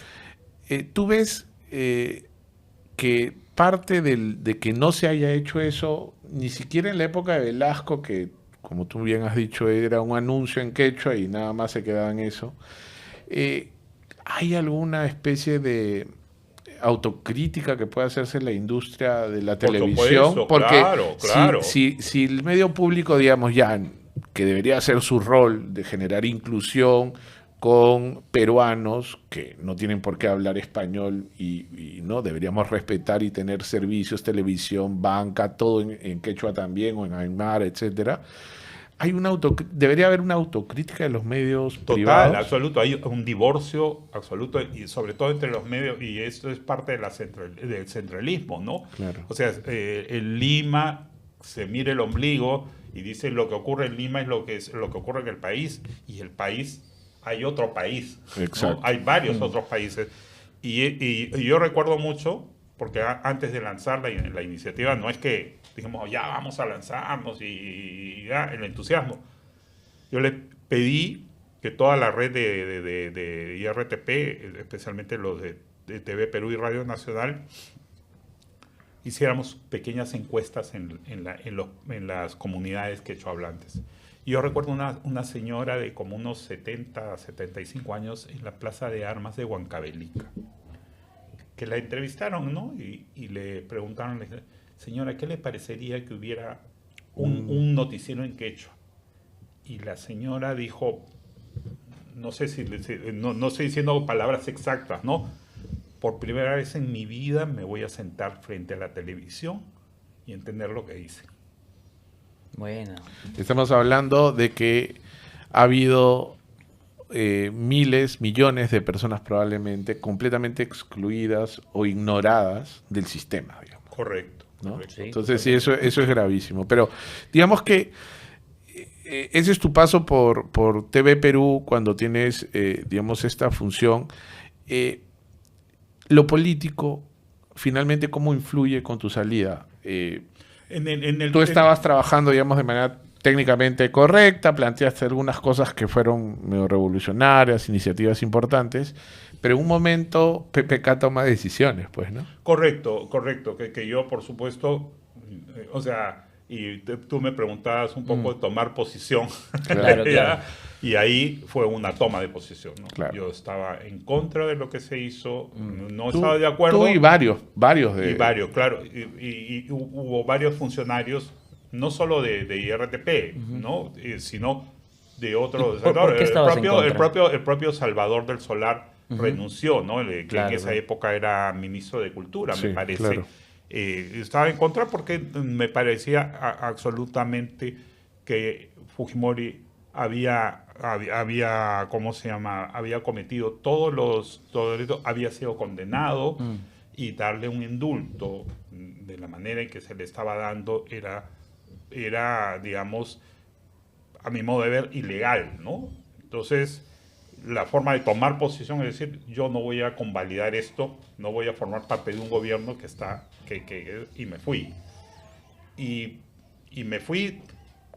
¿Tú ves que parte de que no se haya hecho eso, ni siquiera en la época de Velasco, que como tú bien has dicho, era un anuncio en quechua y nada más se quedaba en eso, ¿hay alguna especie de autocrítica que pueda hacerse en la industria de la Por televisión? supuesto, Porque claro. si el medio público, digamos, ya que debería hacer su rol de generar inclusión con peruanos que no tienen por qué hablar español y no deberíamos respetar y tener servicios, televisión, banca, todo en quechua también o en aymara, etcétera. Debería haber una autocrítica de los medios privados. Absoluto. Hay un divorcio absoluto y sobre todo entre los medios, y esto es parte de del centralismo, ¿no? Claro. O sea, en Lima se mira el ombligo y dice lo que ocurre en Lima es lo que ocurre en el país, y el país, hay otro país, ¿no? Exacto. Hay varios otros países. Y yo recuerdo mucho, porque antes de lanzar la iniciativa, no es que dijimos, ya vamos a lanzarnos y ya, el entusiasmo. Yo le pedí que toda la red de IRTP, especialmente los de TV Perú y Radio Nacional, hiciéramos pequeñas encuestas en las comunidades quechohablantes. Y yo recuerdo una señora de como unos 70, 75 años en la Plaza de Armas de Huancavelica, que la entrevistaron, ¿no? Y le preguntaron, señora, ¿qué le parecería que hubiera un noticiero en quechua? Y la señora dijo, no sé si no estoy diciendo palabras exactas, ¿no? Por primera vez en mi vida me voy a sentar frente a la televisión y entender lo que dicen. Bueno. Estamos hablando de que ha habido miles, millones de personas probablemente completamente excluidas o ignoradas del sistema, digamos. Correcto. ¿No? Correcto. Sí. Entonces sí, eso es gravísimo. Pero digamos que ese es tu paso por TV Perú cuando tienes, digamos, esta función. Lo político, finalmente, ¿cómo influye con tu salida? Tú estabas trabajando, digamos, de manera técnicamente correcta, planteaste algunas cosas que fueron medio revolucionarias, iniciativas importantes, pero en un momento PPK toma decisiones, pues, ¿no? Correcto, que yo, por supuesto, o sea, y tú me preguntabas un poco de tomar posición, Claro, claro. y ahí fue una toma de posición, ¿no? Claro. Yo estaba en contra de lo que se hizo, no Tú- estaba de acuerdo. Tú y varios de... Y varios, claro, y hubo varios funcionarios, no solo de IRTP, ¿no? Sino de otros. ¿Por qué estabas en contra? El propio Salvador del Solar renunció, ¿no? Que Claro, en esa época era ministro de Cultura, Sí, me parece. claro. Estaba en contra porque me parecía absolutamente que Fujimori había ¿cómo se llama? Había cometido todos los delitos, había sido condenado, y darle un indulto de la manera en que se le estaba dando era, digamos, a mi modo de ver, ilegal, ¿no? Entonces, la forma de tomar posición es decir, yo no voy a convalidar esto, no voy a formar parte de un gobierno y me fui. Y me fui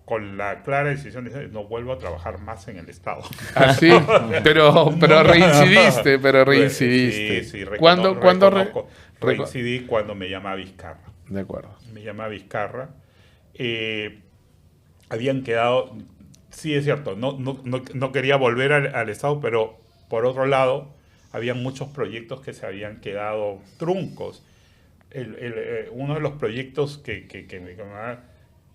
con la clara decisión de decir, no vuelvo a trabajar más en el Estado. Ah, sí, pero reincidiste. Sí, ¿Cuándo reincidí cuando me llama Vizcarra. De acuerdo. Me llama Vizcarra. Habían quedado, sí es cierto, no quería volver al Estado, pero por otro lado, había muchos proyectos que se habían quedado truncos. Uno de los proyectos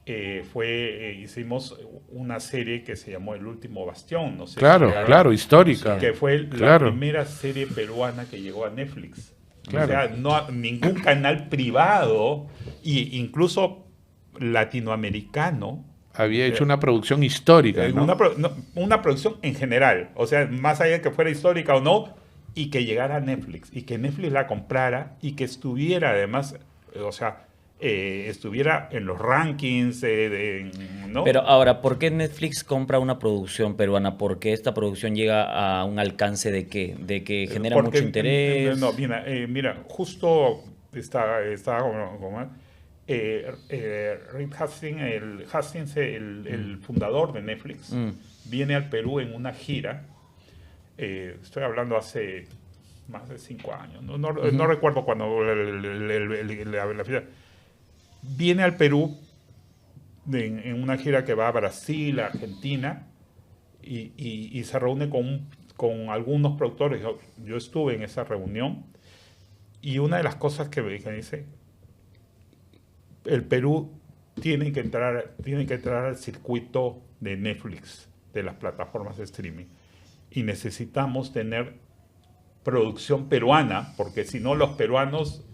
hicimos una serie que se llamó El Último Bastión, no sé Claro, histórica. que fue la primera serie peruana que llegó a Netflix. Claro. O sea, ningún canal privado, e incluso latinoamericano, Había hecho una producción histórica, ¿no? Una producción en general, o sea, más allá de que fuera histórica o no, y que llegara a Netflix, y que Netflix la comprara, y que estuviera además, o sea, estuviera en los rankings, ¿no? Pero ahora, ¿por qué Netflix compra una producción peruana? ¿Por qué esta producción llega a un alcance de qué? ¿De que genera mucho interés? No, mira, justo estaba Reed Hastings, el fundador de Netflix, viene al Perú en una gira. Estoy hablando hace más de 5 años. No recuerdo cuando la gira. Viene al Perú en una gira que va a Brasil, a Argentina, y se reúne con algunos productores. Yo estuve en esa reunión, y una de las cosas que dice, el Perú tiene que entrar al circuito de Netflix, de las plataformas de streaming, y necesitamos tener producción peruana, porque si no los peruanos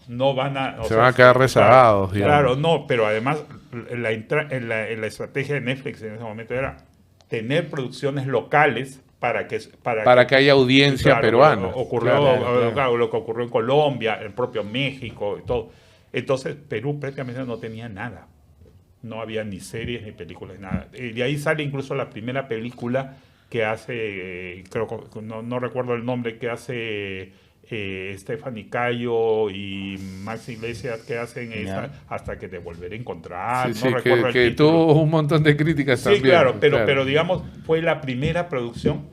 no van a... Se van a quedar rezagados. Claro, no, pero además la estrategia de Netflix en ese momento era tener producciones locales para que haya audiencia peruana. Ocurrió lo que ocurrió en Colombia, el propio México y todo. Entonces Perú prácticamente no tenía nada. No había ni series ni películas, nada. De ahí sale incluso la primera película que hace, no recuerdo el nombre, que hace Stephanie Cayo y Max Iglesias, que hacen Hasta que te volveré a encontrar. Sí, que tuvo un montón de críticas también. Sí, claro, pero digamos, fue la primera producción,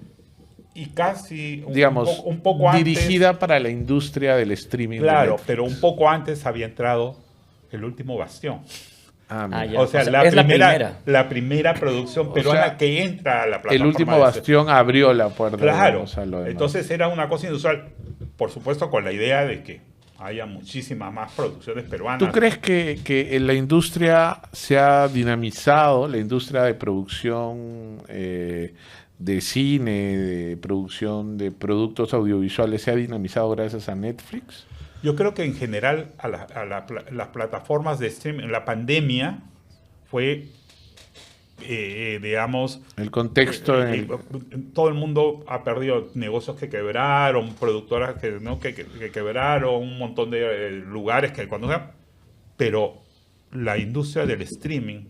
y casi digamos, un poco dirigida antes, para la industria del streaming. claro, pero un poco antes había entrado El Último Bastión. Ah, ya. O sea, Es la primera producción peruana sea, que entra a la plataforma. El Último Bastión abrió la puerta. Claro, digamos, a lo demás. entonces era una cosa inusual, por supuesto con la idea de que haya muchísimas más producciones peruanas. ¿Tú crees que en la industria se ha dinamizado, la industria de producción de cine, de producción de productos audiovisuales, se ha dinamizado gracias a Netflix? Yo creo que en general las plataformas de streaming, la pandemia fue, digamos... El contexto... todo el mundo ha perdido negocios que quebraron, productoras que quebraron, un montón de lugares que cuando sea... Pero la industria del streaming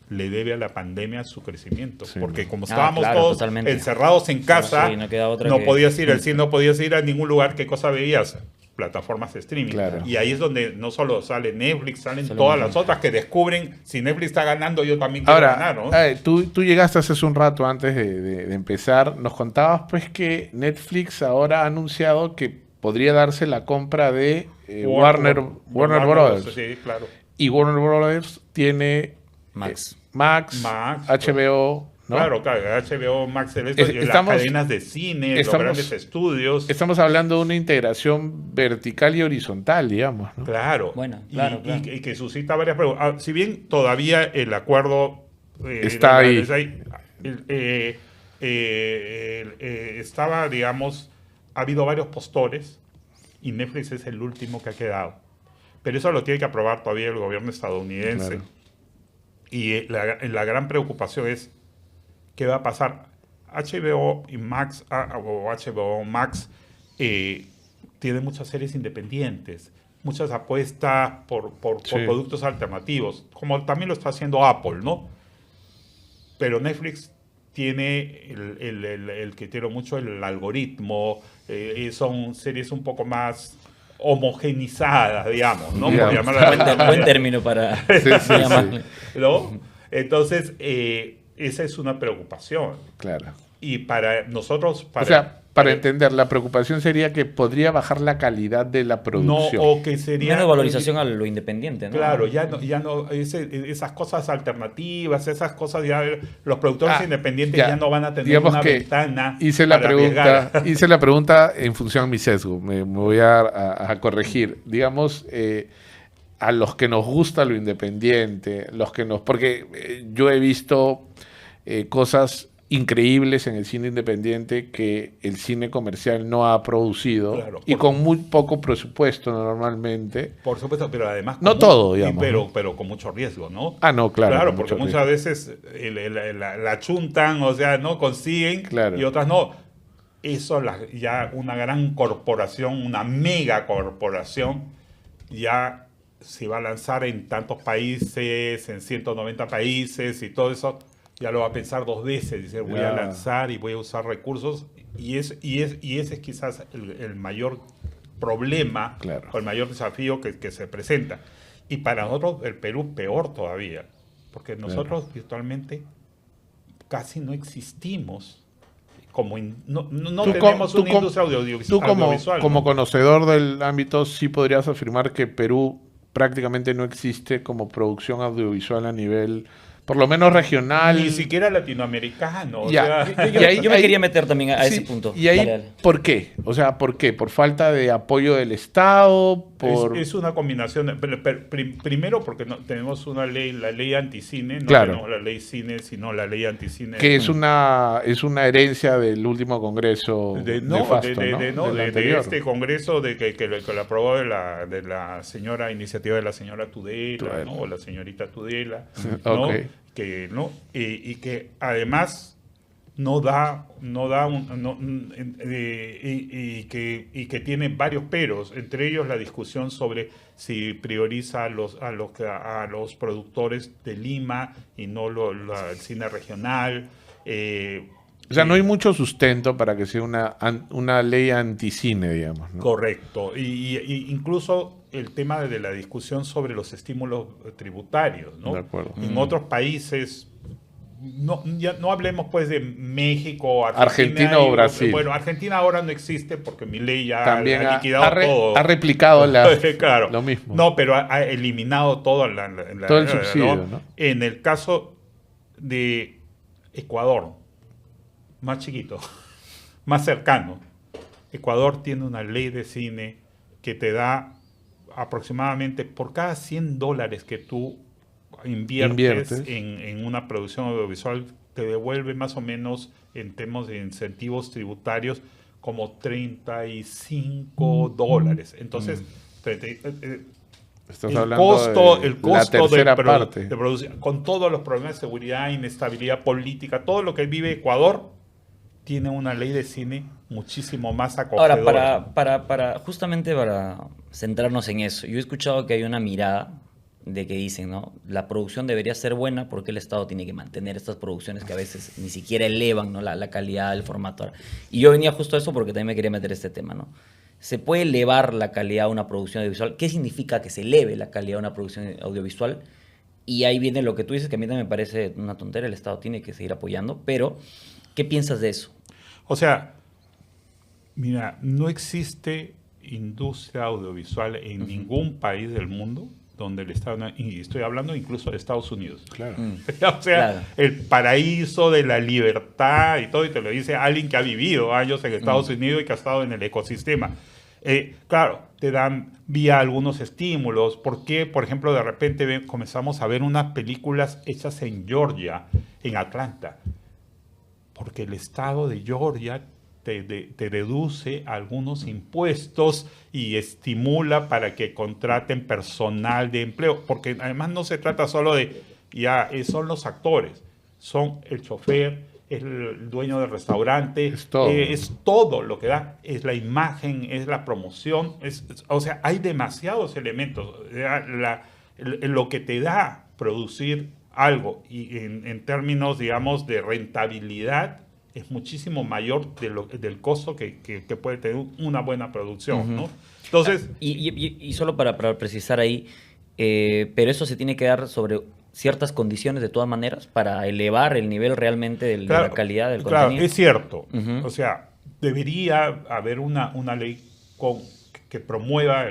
le debe a la pandemia su crecimiento. Sí, porque como estábamos todos totalmente encerrados en casa, sí, no podías ir al cine, no podías ir a ningún lugar. ¿Qué cosa veías? Plataformas de streaming. Claro. Y ahí es donde no solo sale Netflix, salen todas las otras que descubren, si Netflix está ganando, yo también quiero ganar, ¿no? Tú llegaste hace un rato antes de empezar, nos contabas pues que Netflix ahora ha anunciado que podría darse la compra de Warner Brothers. Sí, claro. Y Warner Brothers tiene Max, HBO... ¿no? Claro, HBO, Max, las cadenas de cine, los grandes estudios. Estamos hablando de una integración vertical y horizontal, digamos, ¿no? Claro. Bueno, claro. Y que suscita varias preguntas. Si bien todavía el acuerdo está ahí. Estaba, digamos, ha habido varios postores y Netflix es el último que ha quedado. Pero eso lo tiene que aprobar todavía el gobierno estadounidense. Claro. Y la gran preocupación es ¿qué va a pasar? HBO y Max, o HBO Max, tiene muchas series independientes, muchas apuestas por productos alternativos, como también lo está haciendo Apple, ¿no? Pero Netflix tiene el que quiero mucho, el algoritmo, son series un poco más homogenizadas, digamos, ¿no? Yeah. Por llamarla buen término para llamarle, ¿no? Entonces, esa es una preocupación. Claro. Y para nosotros... Para entender, la preocupación sería que podría bajar la calidad de la producción. No, o que sería... Menos valorización a lo independiente, ¿no? Claro, ya no esas cosas alternativas, esas cosas ya... Los productores independientes ya no van a tener una ventana hice la pregunta en función a mi sesgo. Me voy a corregir. Digamos... a los que nos gusta lo independiente, porque yo he visto cosas increíbles en el cine independiente que el cine comercial no ha producido, claro, y con muy poco presupuesto normalmente. Por supuesto, pero además... No todo, digamos. Pero con mucho riesgo, ¿no? Ah, no, claro. Claro, porque muchas veces la chuntan, o sea, no consiguen, claro, y otras no. Eso ya una gran corporación, una mega corporación, ya se va a lanzar en tantos países, en 190 países y todo eso, ya lo va a pensar dos veces, dice, voy a lanzar y voy a usar recursos, y ese es quizás el mayor problema, claro, o el mayor desafío que se presenta. Y para nosotros, el Perú, peor todavía, porque nosotros virtualmente casi no existimos. No tenemos una industria audiovisual. Tú como conocedor del ámbito, sí podrías afirmar que Perú prácticamente no existe como producción audiovisual a nivel, por lo menos regional. Ni siquiera latinoamericano. Ya. Yo me quería meter también a ese punto. ¿Y ahí dale. ¿Por qué? O sea, ¿por qué? ¿Por falta de apoyo del Estado? Es una combinación. Primero porque no tenemos una ley, la ley anticine, no claro, tenemos la ley cine, sino la ley anticine. Que es una herencia del último congreso de este congreso que lo aprobó de la señora, iniciativa de la señora Tudela, claro, ¿no? O la señorita Tudela, ¿no? Okay. Y que además y que tiene varios peros, entre ellos la discusión sobre si prioriza a los productores de Lima y no el cine regional. O sea, no hay mucho sustento para que sea una ley anticine, digamos, ¿no? Correcto. Y incluso el tema de la discusión sobre los estímulos tributarios, ¿no? De acuerdo. En otros países ya no hablemos pues de México, Argentina o Brasil. Bueno, Argentina ahora no existe porque Milei ya también ha liquidado todo. Ha replicado claro. lo mismo. No, pero ha eliminado todo, todo el subsidio, ¿no? En el caso de Ecuador, más chiquito, más cercano, Ecuador tiene una ley de cine que te da aproximadamente por cada $100 que tú inviertes. En una producción audiovisual, te devuelve más o menos en temas de incentivos tributarios como $35. Entonces, el costo de producir, con todos los problemas de seguridad, inestabilidad política, todo lo que vive Ecuador, tiene una ley de cine muchísimo más acogedora. Ahora, justamente para centrarnos en eso, yo he escuchado que hay una mirada de que dicen, ¿no? La producción debería ser buena porque el Estado tiene que mantener estas producciones que a veces ni siquiera elevan, ¿no? la calidad del formato. Y yo venía justo a eso porque también me quería meter este tema, ¿no? ¿Se puede elevar la calidad de una producción audiovisual? ¿Qué significa que se eleve la calidad de una producción audiovisual? Y ahí viene lo que tú dices, que a mí también me parece una tontería, el Estado tiene que seguir apoyando, pero ¿qué piensas de eso? O sea, mira, no existe industria audiovisual en ningún país del mundo donde el Estado, y estoy hablando incluso de Estados Unidos. Claro. O sea, el paraíso de la libertad y todo, y te lo dice alguien que ha vivido años en Estados Unidos y que ha estado en el ecosistema. Claro, te dan vía algunos estímulos. ¿Por qué? Por ejemplo, de repente comenzamos a ver unas películas hechas en Georgia, en Atlanta. Porque el Estado de Georgia te deduce algunos impuestos y estimula para que contraten personal de empleo, porque además no se trata solo de, son los actores, son el chofer, es el dueño del restaurante, es todo lo que da, es la imagen, es la promoción, o sea, hay demasiados elementos, lo que te da producir algo y en términos, digamos, de rentabilidad, es muchísimo mayor del costo que puede tener una buena producción, ¿no? Entonces... Y solo para precisar ahí, pero eso se tiene que dar sobre ciertas condiciones de todas maneras para elevar el nivel realmente de la calidad del contenido. Claro, es cierto. O sea, debería haber una ley que promueva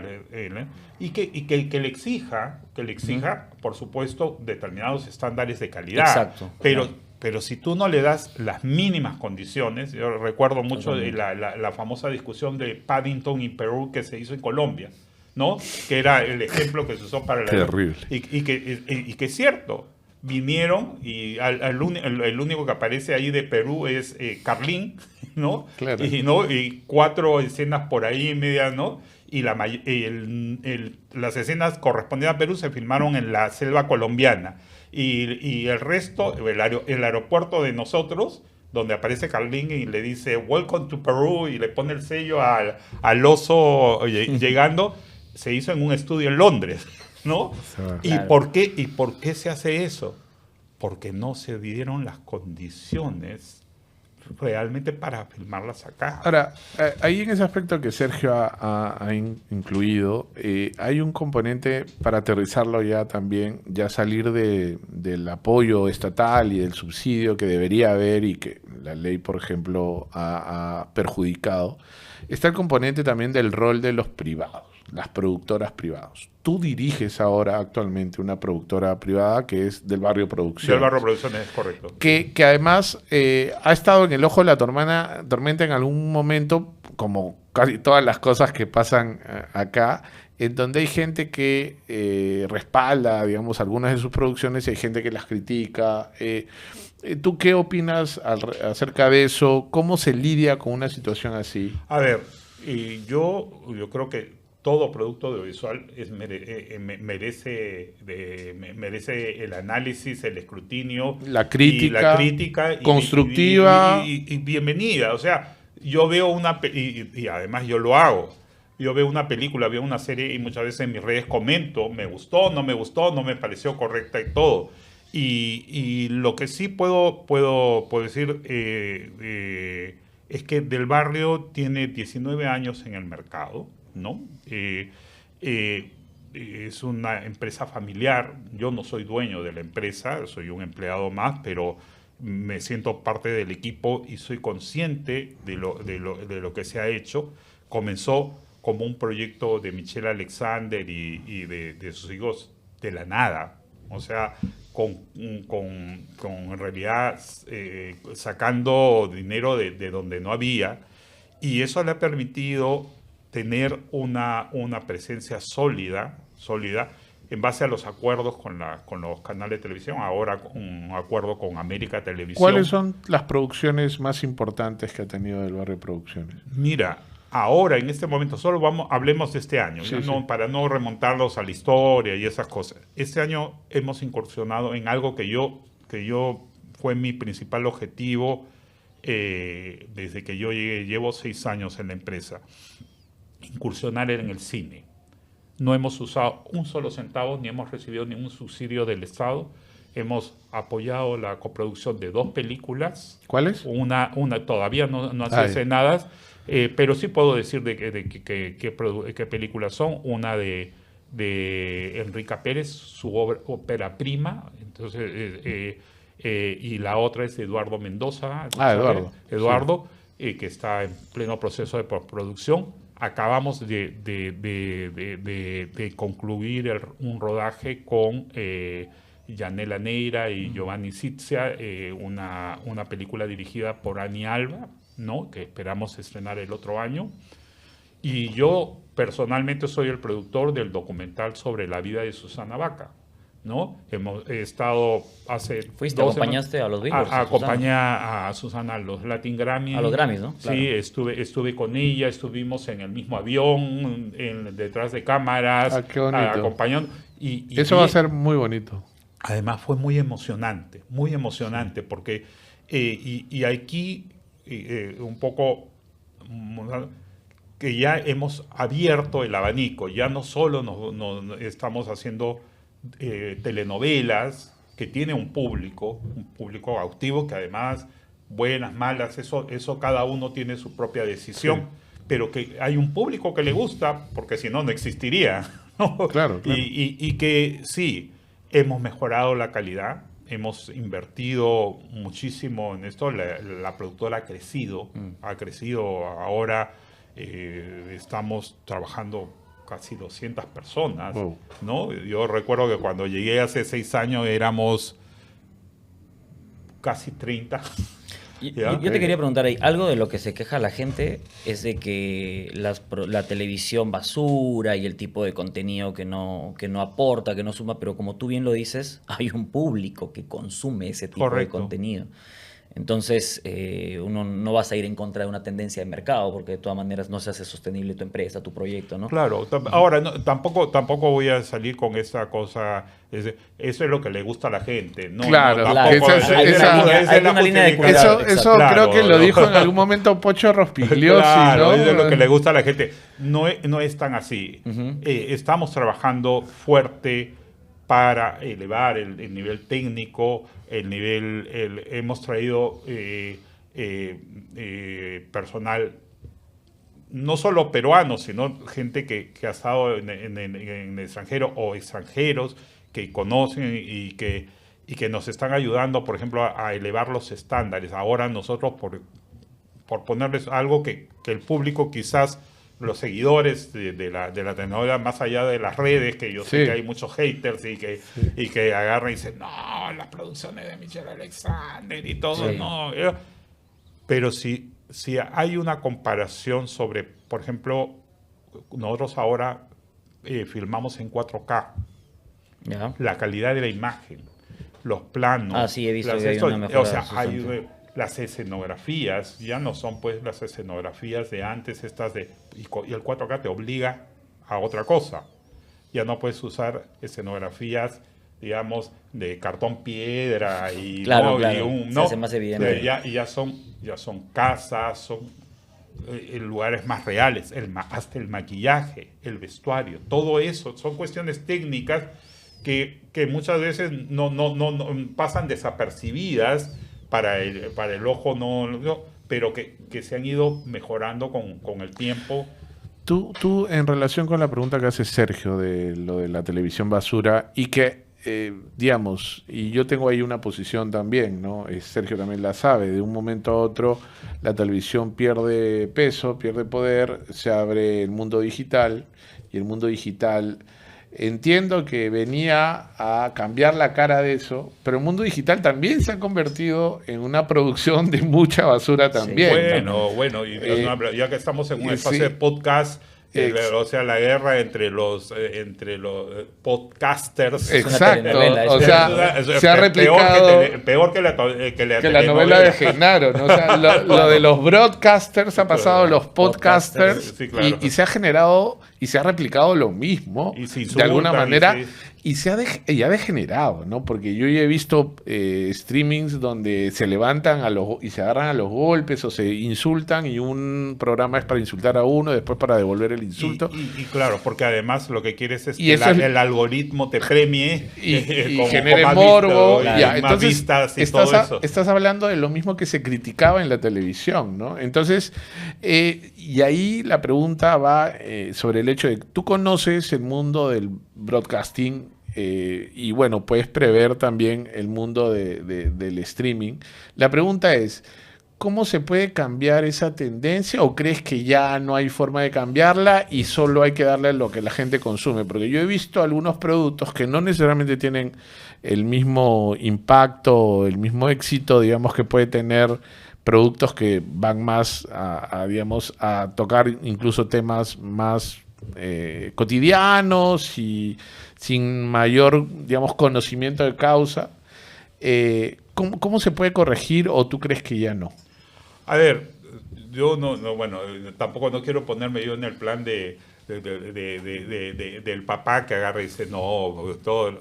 y que le exija, por supuesto, determinados estándares de calidad. Exacto. Pero si tú no le das las mínimas condiciones, yo recuerdo mucho de la famosa discusión de Paddington y Perú que se hizo en Colombia, ¿no? Que era el ejemplo que se usó para la... Terrible. Y que es cierto, vinieron y el único que aparece ahí de Perú es Carlín, ¿no? Claro. Y 4 escenas por ahí medias, ¿no? Y las escenas correspondientes a Perú se filmaron en la selva colombiana. Y el resto, el aeropuerto de nosotros, donde aparece Carlín y le dice Welcome to Perú y le pone el sello al oso llegando, se hizo en un estudio en Londres, ¿no? Claro. ¿Y por qué se hace eso? Porque no se dieron las condiciones realmente para filmarlas acá. Ahora, ahí en ese aspecto que Sergio ha incluido, hay un componente para aterrizarlo ya también, ya salir del apoyo estatal y del subsidio que debería haber y que la ley, por ejemplo, ha perjudicado. Está el componente también del rol de los privados, las productoras privadas. Tú diriges ahora actualmente una productora privada que es Del Barrio Producciones. Del Barrio Producciones, es correcto. Que además ha estado en el ojo de la tormenta en algún momento, como casi todas las cosas que pasan acá, en donde hay gente que respalda, digamos, algunas de sus producciones y hay gente que las critica. ¿Tú qué opinas acerca de eso? ¿Cómo se lidia con una situación así? A ver, yo creo que todo producto audiovisual merece el análisis, el escrutinio, la crítica constructiva y bienvenida. O sea, yo veo y además yo lo hago. Yo veo una película, veo una serie y muchas veces en mis redes comento, me gustó, no me pareció correcta y todo. Y lo que sí puedo decir es que Del Barrio tiene 19 años en el mercado, ¿no? es una empresa familiar. Yo no soy dueño de la empresa, soy un empleado más, pero me siento parte del equipo y soy consciente de lo que se ha hecho. Comenzó como un proyecto de Michelle Alexander y de sus hijos de la nada. O sea, en realidad sacando dinero de donde no había. Y eso le ha permitido tener una presencia sólida en base a los acuerdos con los canales de televisión, ahora un acuerdo con América Televisión. ¿Cuáles son las producciones más importantes que ha tenido Del Barrio Producciones? Mira, ahora en este momento, hablemos de este año, sí, para no remontarlos a la historia y esas cosas. Este año hemos incursionado en algo que yo fue mi principal objetivo desde que yo llegué, llevo 6 años en la empresa, incursionar en el cine. No hemos usado un solo centavo, ni hemos recibido ningún subsidio del Estado. Hemos apoyado la coproducción de 2 películas. ¿Cuáles? Una todavía no han sido estrenadas, pero sí puedo decir qué películas son. Una de Enrica Pérez, su ópera prima, entonces, y la otra es de Eduardo Mendoza. Eduardo. Que está en pleno proceso de postproducción. Acabamos de concluir un rodaje con Yanela Neira y Giovanni Sitzia, una película dirigida por Ani Alba, ¿no? Que esperamos estrenar el otro año. Y yo personalmente soy el productor del documental sobre la vida de Susana Baca, ¿no? He estado hace... ¿Acompañaste a los Billboards? Acompañé a Susana a los Latin Grammy. A los Grammys, ¿no? Claro. Sí, estuve con ella, estuvimos en el mismo avión, detrás de cámaras, qué bonito. Acompañando. Eso va a ser muy bonito. Además fue muy emocionante, porque y aquí un poco que ya hemos abierto el abanico, ya no solo nos estamos haciendo telenovelas que tiene un público cautivo, que además, buenas, malas, eso cada uno tiene su propia decisión, pero que hay un público que le gusta, porque si no, no existiría, ¿no? Claro. Y que sí, hemos mejorado la calidad, hemos invertido muchísimo en esto, la productora ha crecido, ahora estamos trabajando casi 200 personas, wow, ¿no? Yo recuerdo que cuando llegué hace 6 años éramos casi 30. Yo te quería preguntar ahí, algo de lo que se queja la gente es de que la televisión basura y el tipo de contenido que no aporta, que no suma, pero como tú bien lo dices, hay un público que consume ese tipo de contenido. Entonces, uno no vas a ir en contra de una tendencia de mercado, porque de todas maneras no se hace sostenible tu empresa, tu proyecto, ¿no? Claro. Ahora, tampoco voy a salir con esa cosa. Eso es lo que le gusta a la gente. No, claro, tampoco hay una línea de cuidado. Eso claro, creo que lo dijo en algún momento Pocho Rospigliosi, claro, ¿no? Eso es lo que le gusta a la gente. No es tan así. Estamos trabajando fuerte para elevar el nivel técnico, hemos traído personal, no solo peruanos, sino gente que ha estado en el extranjero o extranjeros que conocen y que nos están ayudando, por ejemplo, a elevar los estándares. Ahora nosotros, por ponerles algo que el público quizás... los seguidores de la telenovela, más allá de las redes, que yo sé que hay muchos haters y que agarran y dicen, no, las producciones de Michelle Alexander y todo, no. Pero si hay una comparación sobre, por ejemplo, nosotros ahora filmamos en 4K, la calidad de la imagen, los planos. Sí, he visto que hay una mejora. O sea, las escenografías ya no son pues las escenografías de antes, y el 4K te obliga a otra cosa. Ya no puedes usar escenografías, digamos, de cartón piedra y claro. Se hace más evidente. Ya son casas, son lugares más reales, hasta el maquillaje, el vestuario, todo eso son cuestiones técnicas que muchas veces no pasan desapercibidas para el ojo, pero que se han ido mejorando con el tiempo Tú, en relación con la pregunta que hace Sergio de lo de la televisión basura y que, digamos, y yo tengo ahí una posición también, ¿no? Sergio también la sabe, de un momento a otro la televisión pierde peso, pierde poder, se abre el mundo digital y el mundo digital... Entiendo que venía a cambiar la cara de eso, pero el mundo digital también se ha convertido en una producción de mucha basura también. Sí, bueno, y ya que estamos en un espacio de podcast, o sea, la guerra entre los podcasters. Exacto, o sea, se ha replicado peor que la novela de Genaro, ¿no? O sea, lo de los broadcasters ha pasado a los podcasters, sí, claro. y se ha generado y se ha replicado lo mismo de alguna manera y se ha degenerado, ¿no? Porque yo ya he visto streamings donde se levantan y se agarran a los golpes o se insultan y un programa es para insultar a uno, después para devolver el insulto. Y claro, porque además lo que quieres es que el algoritmo te premie y genere morbo. Entonces, estás hablando de lo mismo que se criticaba en la televisión, ¿no? Entonces, y ahí la pregunta va sobre el hecho de que tú conoces el mundo del broadcasting y bueno, puedes prever también el mundo del streaming. La pregunta es, ¿cómo se puede cambiar esa tendencia o crees que ya no hay forma de cambiarla y solo hay que darle a lo que la gente consume? Porque yo he visto algunos productos que no necesariamente tienen el mismo impacto, el mismo éxito, digamos, que puede tener productos que van más digamos, a tocar incluso temas más cotidianos y sin mayor, digamos, conocimiento de causa. ¿Cómo se puede corregir o tú crees que ya no? A ver, yo bueno, tampoco no quiero ponerme yo en el plan del papá que agarra y dice no, todo.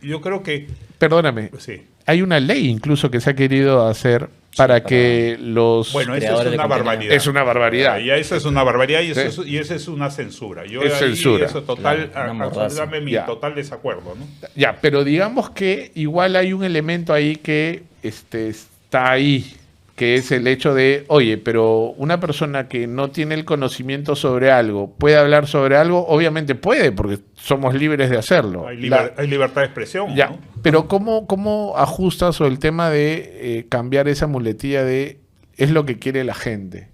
Yo creo que... Perdóname, sí. Hay una ley incluso que se ha querido hacer para que los... Bueno, eso es una barbaridad. Es una barbaridad. Y eso es una barbaridad y eso es una censura. Yo es censura. Eso total, dame mi total desacuerdo, ¿no? Ya, pero digamos que igual hay un elemento ahí que está ahí, que es el hecho de, oye, pero una persona que no tiene el conocimiento sobre algo, ¿puede hablar sobre algo? Obviamente puede, porque somos libres de hacerlo. Hay libertad de expresión, ya, ¿no? Pero ¿cómo ajustas o el tema de cambiar esa muletilla de es lo que quiere la gente?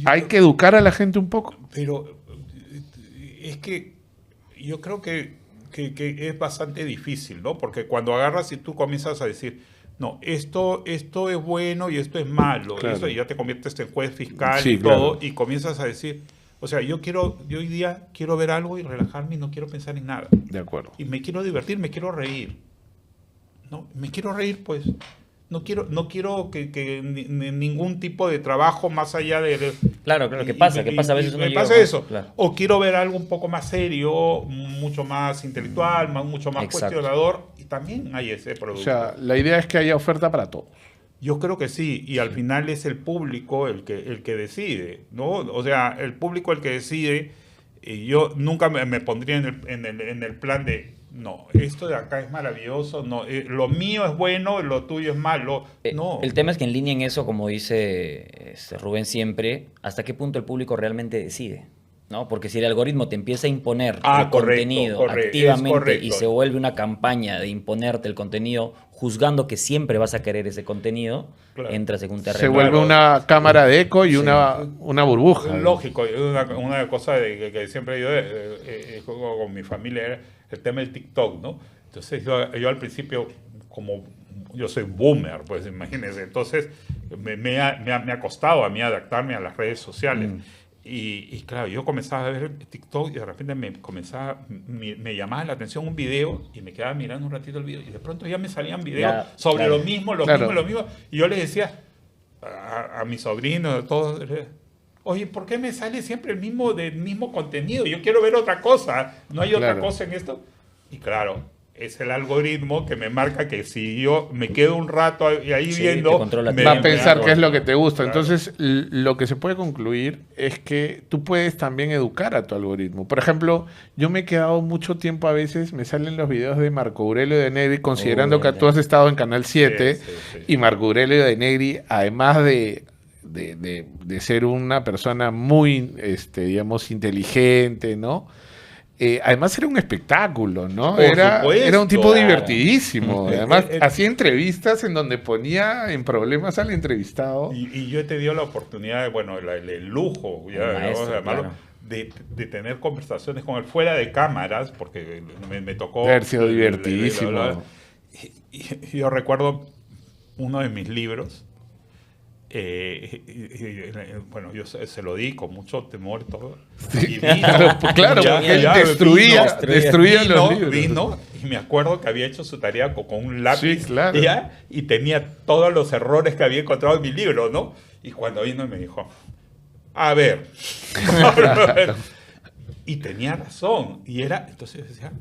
¿Hay que educar a la gente un poco? Pero es que yo creo que es bastante difícil, ¿no? Porque cuando agarras y tú comienzas a decir... No, esto es bueno y esto es malo. Claro. Eso, y ya te conviertes en juez fiscal sí, y todo, claro. Y comienzas a decir, o sea, yo hoy día quiero ver algo y relajarme y no quiero pensar en nada. De acuerdo. Y me quiero divertir, me quiero reír. ¿No? Me quiero reír, pues. No quiero que ningún tipo de trabajo más allá de... Claro, ¿qué pasa? ¿Qué pasa? A veces me pasa eso. Claro. O quiero ver algo un poco más serio, mucho más intelectual, mucho más cuestionador, y también hay ese producto. O sea, la idea es que haya oferta para todos. Yo creo que sí, y al final es el público el que decide, ¿no? O sea, el público el que decide, y yo nunca me pondría en el plan de... No, esto de acá es maravilloso, no, lo mío es bueno, lo tuyo es malo, no. El tema es que en línea en eso, como dice Rubén siempre, ¿hasta qué punto el público realmente decide? ¿No? Porque si el algoritmo te empieza a imponer el contenido activamente y se vuelve una campaña de imponerte el contenido, juzgando que siempre vas a querer ese contenido, entras en un terreno. Se vuelve una cámara de eco y una burbuja. Lógico, una cosa que siempre yo juego con mi familia era el tema del TikTok, ¿no? Entonces yo al principio, como yo soy boomer, pues imagínense, entonces me ha costado a mí adaptarme a las redes sociales. Y claro, yo comenzaba a ver TikTok y de repente me llamaba la atención un video y me quedaba mirando un ratito el video y de pronto ya me salían videos sobre lo mismo. Y yo les decía a mis sobrinos, a todos, oye, ¿por qué me sale siempre el mismo contenido? Yo quiero ver otra cosa, ¿no hay otra cosa en esto? Y claro, es el algoritmo que me marca que si yo me quedo un rato ahí viendo... Va a pensar qué es lo que te gusta. Claro. Entonces, lo que se puede concluir es que tú puedes también educar a tu algoritmo. Por ejemplo, yo me he quedado mucho tiempo a veces, me salen los videos de Marco Aurelio de Negri, considerando que tú has estado en Canal 7, y Marco Aurelio de Negri, además de de ser una persona muy, digamos, inteligente, ¿no? Además era un espectáculo, ¿no? Por Era supuesto. un tipo divertidísimo. Además, Eh, hacía entrevistas en donde ponía en problemas al entrevistado. Y yo he tenido la oportunidad, bueno, el lujo, ya, El maestro, vamos a llamarlo, claro. de tener conversaciones con él fuera de cámaras, porque me tocó... Debe haber sido divertidísimo. Y yo recuerdo uno de mis libros, bueno, yo se lo di con mucho temor y todo. Y vino, Claro, porque él destruía los libros. Vino, y me acuerdo que había hecho su tarea con un lápiz, Sí, claro. y tenía todos los errores que había encontrado en mi libro, ¿no? Y cuando vino me dijo, a ver. Y tenía razón. Y era, entonces yo decía,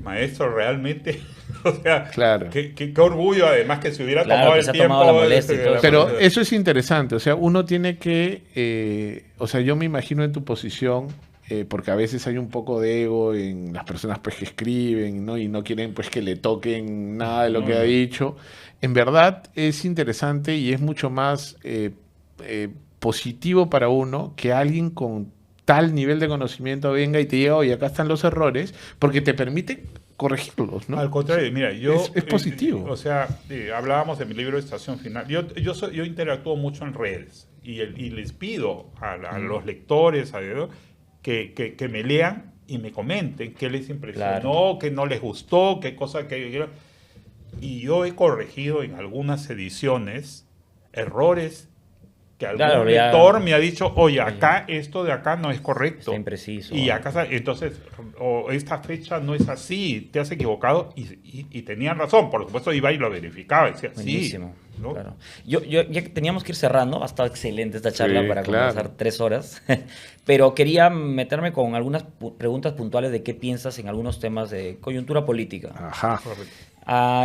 maestro, realmente, o sea, Claro. qué orgullo, además, que se hubiera Claro, tomado que el se ha tiempo. tomado la molestia y todo eso. Pero eso es interesante, o sea, uno tiene que, o sea, yo me imagino en tu posición, porque a veces hay un poco de ego en las personas pues que escriben, ¿no? Y no quieren pues que le toquen nada de lo que ha dicho. En verdad es interesante y es mucho más positivo para uno que alguien con tal nivel de conocimiento venga y te diga, oye, acá están los errores, porque te permite corregirlos, ¿no? Al contrario, mira, yo... Es positivo. o sea, hablábamos de mi libro de Estación Final. Yo interactúo mucho en redes y les pido a los lectores que me lean y me comenten qué les impresionó, Claro. qué no les gustó, qué cosa que... Y yo he corregido en algunas ediciones errores que algún Claro, ya. lector me ha dicho, oye, acá esto de acá no es correcto. Está impreciso. Y acá, entonces, o esta fecha no es así, te has equivocado, y tenían razón. Por supuesto, iba y lo verificaba, decía, Buenísimo. sí. ¿No? Claro. Yo ya que teníamos que ir cerrando, ha estado excelente esta charla Sí, para claro. conversar 3 horas, pero quería meterme con algunas preguntas puntuales de qué piensas en algunos temas de coyuntura política. Ajá. Correcto.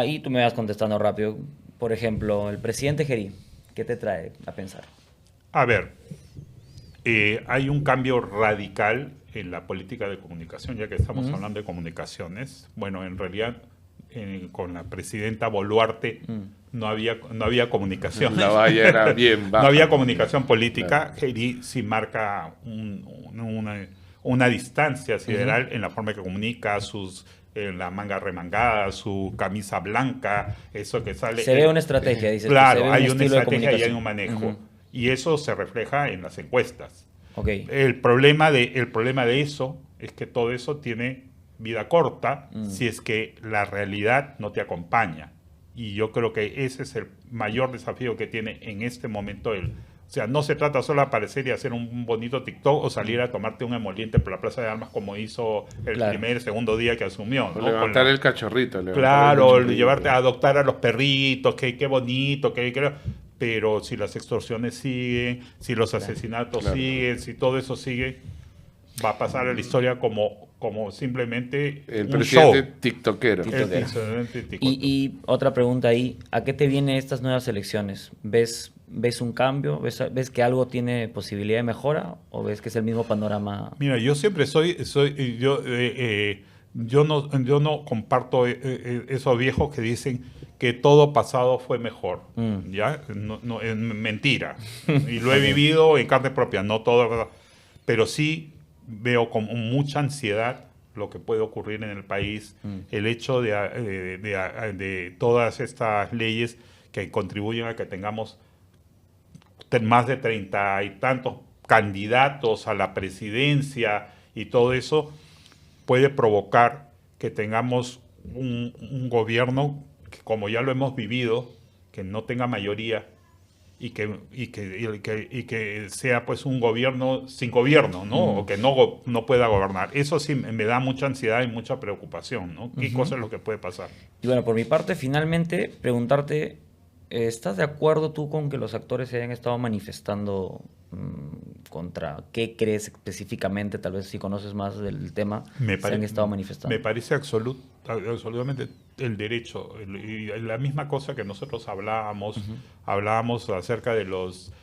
Y tú me vas contestando rápido. Por ejemplo, el presidente Gerí, ¿qué te trae a pensar? A ver, hay un cambio radical en la política de comunicación, ya que estamos hablando de comunicaciones. Bueno, en realidad, con la presidenta Boluarte no había comunicación. La valla era bien baja. No había comunicación política. Claro. Gerí sí marca una distancia sideral en la forma que comunica, la manga remangada, su camisa blanca, eso que sale. Se ve una estrategia, dices. Claro, se ve hay un una estilo de estrategia y hay comunicación. un manejo. Ujú. Y eso se refleja en las encuestas. Ok. El problema de eso es que todo eso tiene vida corta si es que la realidad no te acompaña. Y yo creo que ese es el mayor desafío que tiene en este momento él. O sea, no se trata solo de aparecer y hacer un bonito TikTok o salir a tomarte un emoliente por la Plaza de Armas como hizo el Claro. segundo día que asumió. O ¿no? levantar el cachorrito. Claro, llevarte a adoptar a los perritos, qué bonito, pero si las extorsiones siguen, si los asesinatos Claro. siguen, si todo eso sigue, va a pasar a la historia como simplemente El un presidente show. tiktokero. El presidente TikTok. Y otra pregunta ahí, ¿a qué te vienen estas nuevas elecciones? ¿Ves un cambio? ¿Ves que algo tiene posibilidad de mejora? ¿O ves que es el mismo panorama? Mira, yo siempre yo no comparto esos viejos que dicen que todo pasado fue mejor. ¿Ya? No, es mentira. Y lo he vivido en carne propia, no todo, ¿verdad? Pero sí veo con mucha ansiedad lo que puede ocurrir en el país, el hecho de todas estas leyes que contribuyen a que tengamos más de 30 y tantos candidatos a la presidencia y todo eso puede provocar que tengamos un gobierno que, como ya lo hemos vivido, que no tenga mayoría y que sea pues un gobierno sin gobierno, ¿no? O que no pueda gobernar. Eso sí me da mucha ansiedad y mucha preocupación, ¿no? ¿Qué cosa es lo que puede pasar? Y bueno, por mi parte, finalmente, preguntarte, ¿estás de acuerdo tú con que los actores se hayan estado manifestando contra qué crees específicamente? Tal vez si conoces más del tema, se han estado manifestando. Me parece absolutamente el derecho. Y la misma cosa que nosotros hablábamos acerca de los...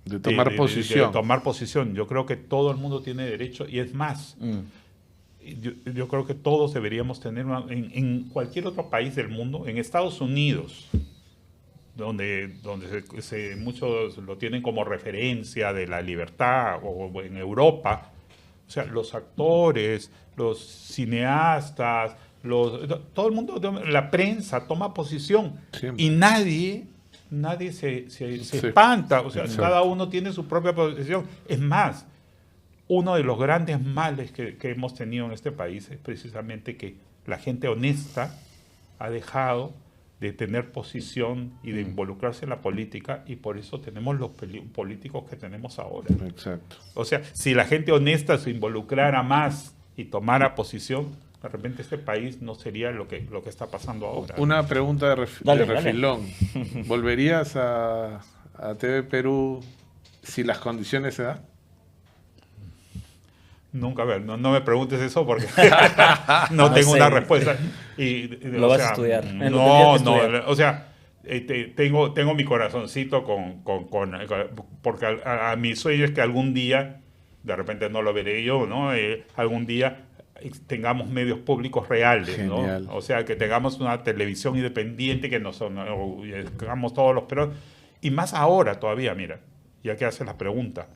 De tomar posición. De tomar posición. Yo creo que todo el mundo tiene derecho, y es más... Yo creo que todos deberíamos tener en cualquier otro país del mundo, en Estados Unidos, donde muchos lo tienen como referencia de la libertad, o en Europa. O sea, los actores, los cineastas, todo el mundo, la prensa toma posición. Siempre. Y nadie se espanta. O sea, cada uno tiene su propia posición. Es más, uno de los grandes males que hemos tenido en este país es precisamente que la gente honesta ha dejado de tener posición y de involucrarse en la política, y por eso tenemos los políticos que tenemos ahora. Exacto. O sea, si la gente honesta se involucrara más y tomara posición, de repente este país no sería lo que está pasando ahora. Una pregunta de refilón. ¿Volverías a TV Perú si las condiciones se dan? Nunca, a ver, no me preguntes eso porque no tengo una respuesta. Lo vas a estudiar. No, o sea, tengo mi corazoncito porque a mi sueño es que algún día, de repente no lo veré yo, ¿no? Algún día tengamos medios públicos reales, ¿no? O sea, que tengamos una televisión independiente, que hagamos todos los peruanos. Y más ahora todavía, mira, ya que haces la pregunta.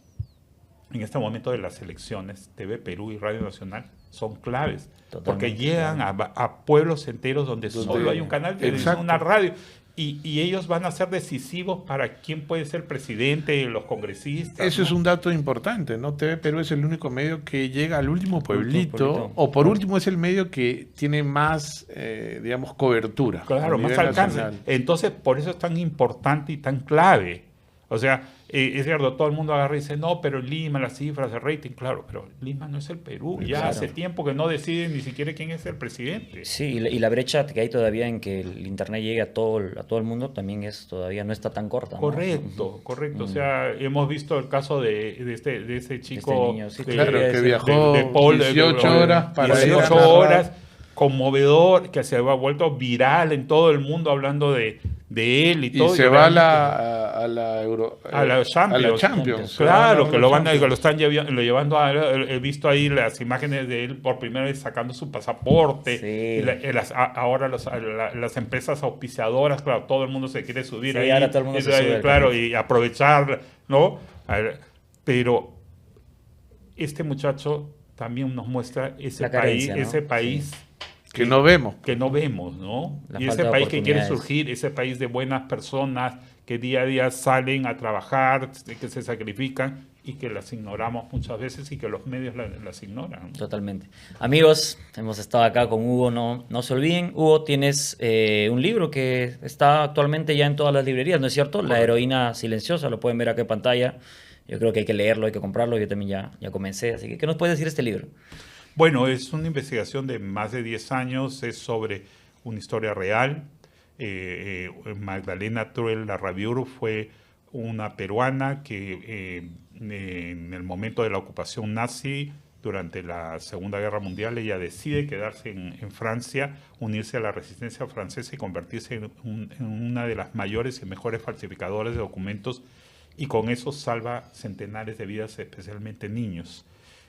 En este momento de las elecciones, TV Perú y Radio Nacional son claves. Totalmente, porque llegan a pueblos enteros donde solo hay un canal de televisión, una radio. Y ellos van a ser decisivos para quién puede ser presidente, los congresistas. Eso, ¿no? Es un dato importante, ¿no? TV Perú es el único medio que llega al último pueblito, o por último es el medio que tiene más, digamos, cobertura. Claro, más alcance. Nacional. Entonces, por eso es tan importante y tan clave. O sea, es cierto, todo el mundo agarra y dice, no, pero Lima, las cifras de rating, claro, pero Lima no es el Perú. Ya hace tiempo que no deciden ni siquiera quién es el presidente. Sí, y la brecha que hay todavía en que el internet llegue a todo el mundo también todavía no está tan corta, ¿no? Correcto. O sea, hemos visto el caso de ese chico niño, sí, que viajó de Paul, 18 horas para 18 horas, conmovedor, que se ha vuelto viral en todo el mundo hablando de él y todo. Y se va a la Champions. Claro, que lo están llevando he visto ahí las imágenes de él por primera vez sacando su pasaporte. Sí. Ahora las empresas auspiciadoras, claro, todo el mundo se quiere subir ahí. Ahora todo el mundo se sube, claro, y aprovechar, ¿no? Pero este muchacho también nos muestra ese país que no vemos. Que no vemos, ¿no? Y ese país que quiere surgir, ese país de buenas personas que día a día salen a trabajar, que se sacrifican y que las ignoramos muchas veces y que los medios las ignoran. Totalmente. Amigos, hemos estado acá con Hugo, no se olviden. Hugo, tienes un libro que está actualmente ya en todas las librerías, ¿no es cierto? La heroína silenciosa, lo pueden ver acá en pantalla. Yo creo que hay que leerlo, hay que comprarlo. Yo también ya comencé, así que ¿qué nos puedes decir de este libro? Bueno, es una investigación de más de 10 años, es sobre una historia real. Magdalena Truel Larrabiur fue una peruana que en el momento de la ocupación nazi, durante la Segunda Guerra Mundial, ella decide quedarse en Francia, unirse a la resistencia francesa y convertirse en una de las mayores y mejores falsificadoras de documentos, y con eso salva centenares de vidas, especialmente niños.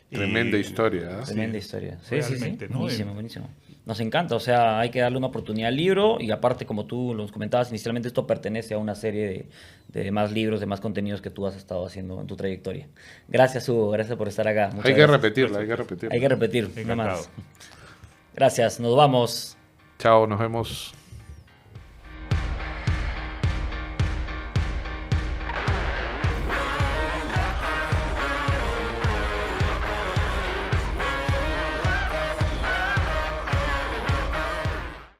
Tremenda historia, ¿eh? Tremenda historia. Sí, realmente, sí. ¿no? Buenísimo. Nos encanta, o sea, hay que darle una oportunidad al libro, y aparte, como tú nos comentabas inicialmente, esto pertenece a una serie de más libros, de más contenidos que tú has estado haciendo en tu trayectoria. Gracias, Hugo, gracias por estar acá. Hay que repetirla. Hay que repetir, nada más. Gracias, nos vamos. Chao, nos vemos.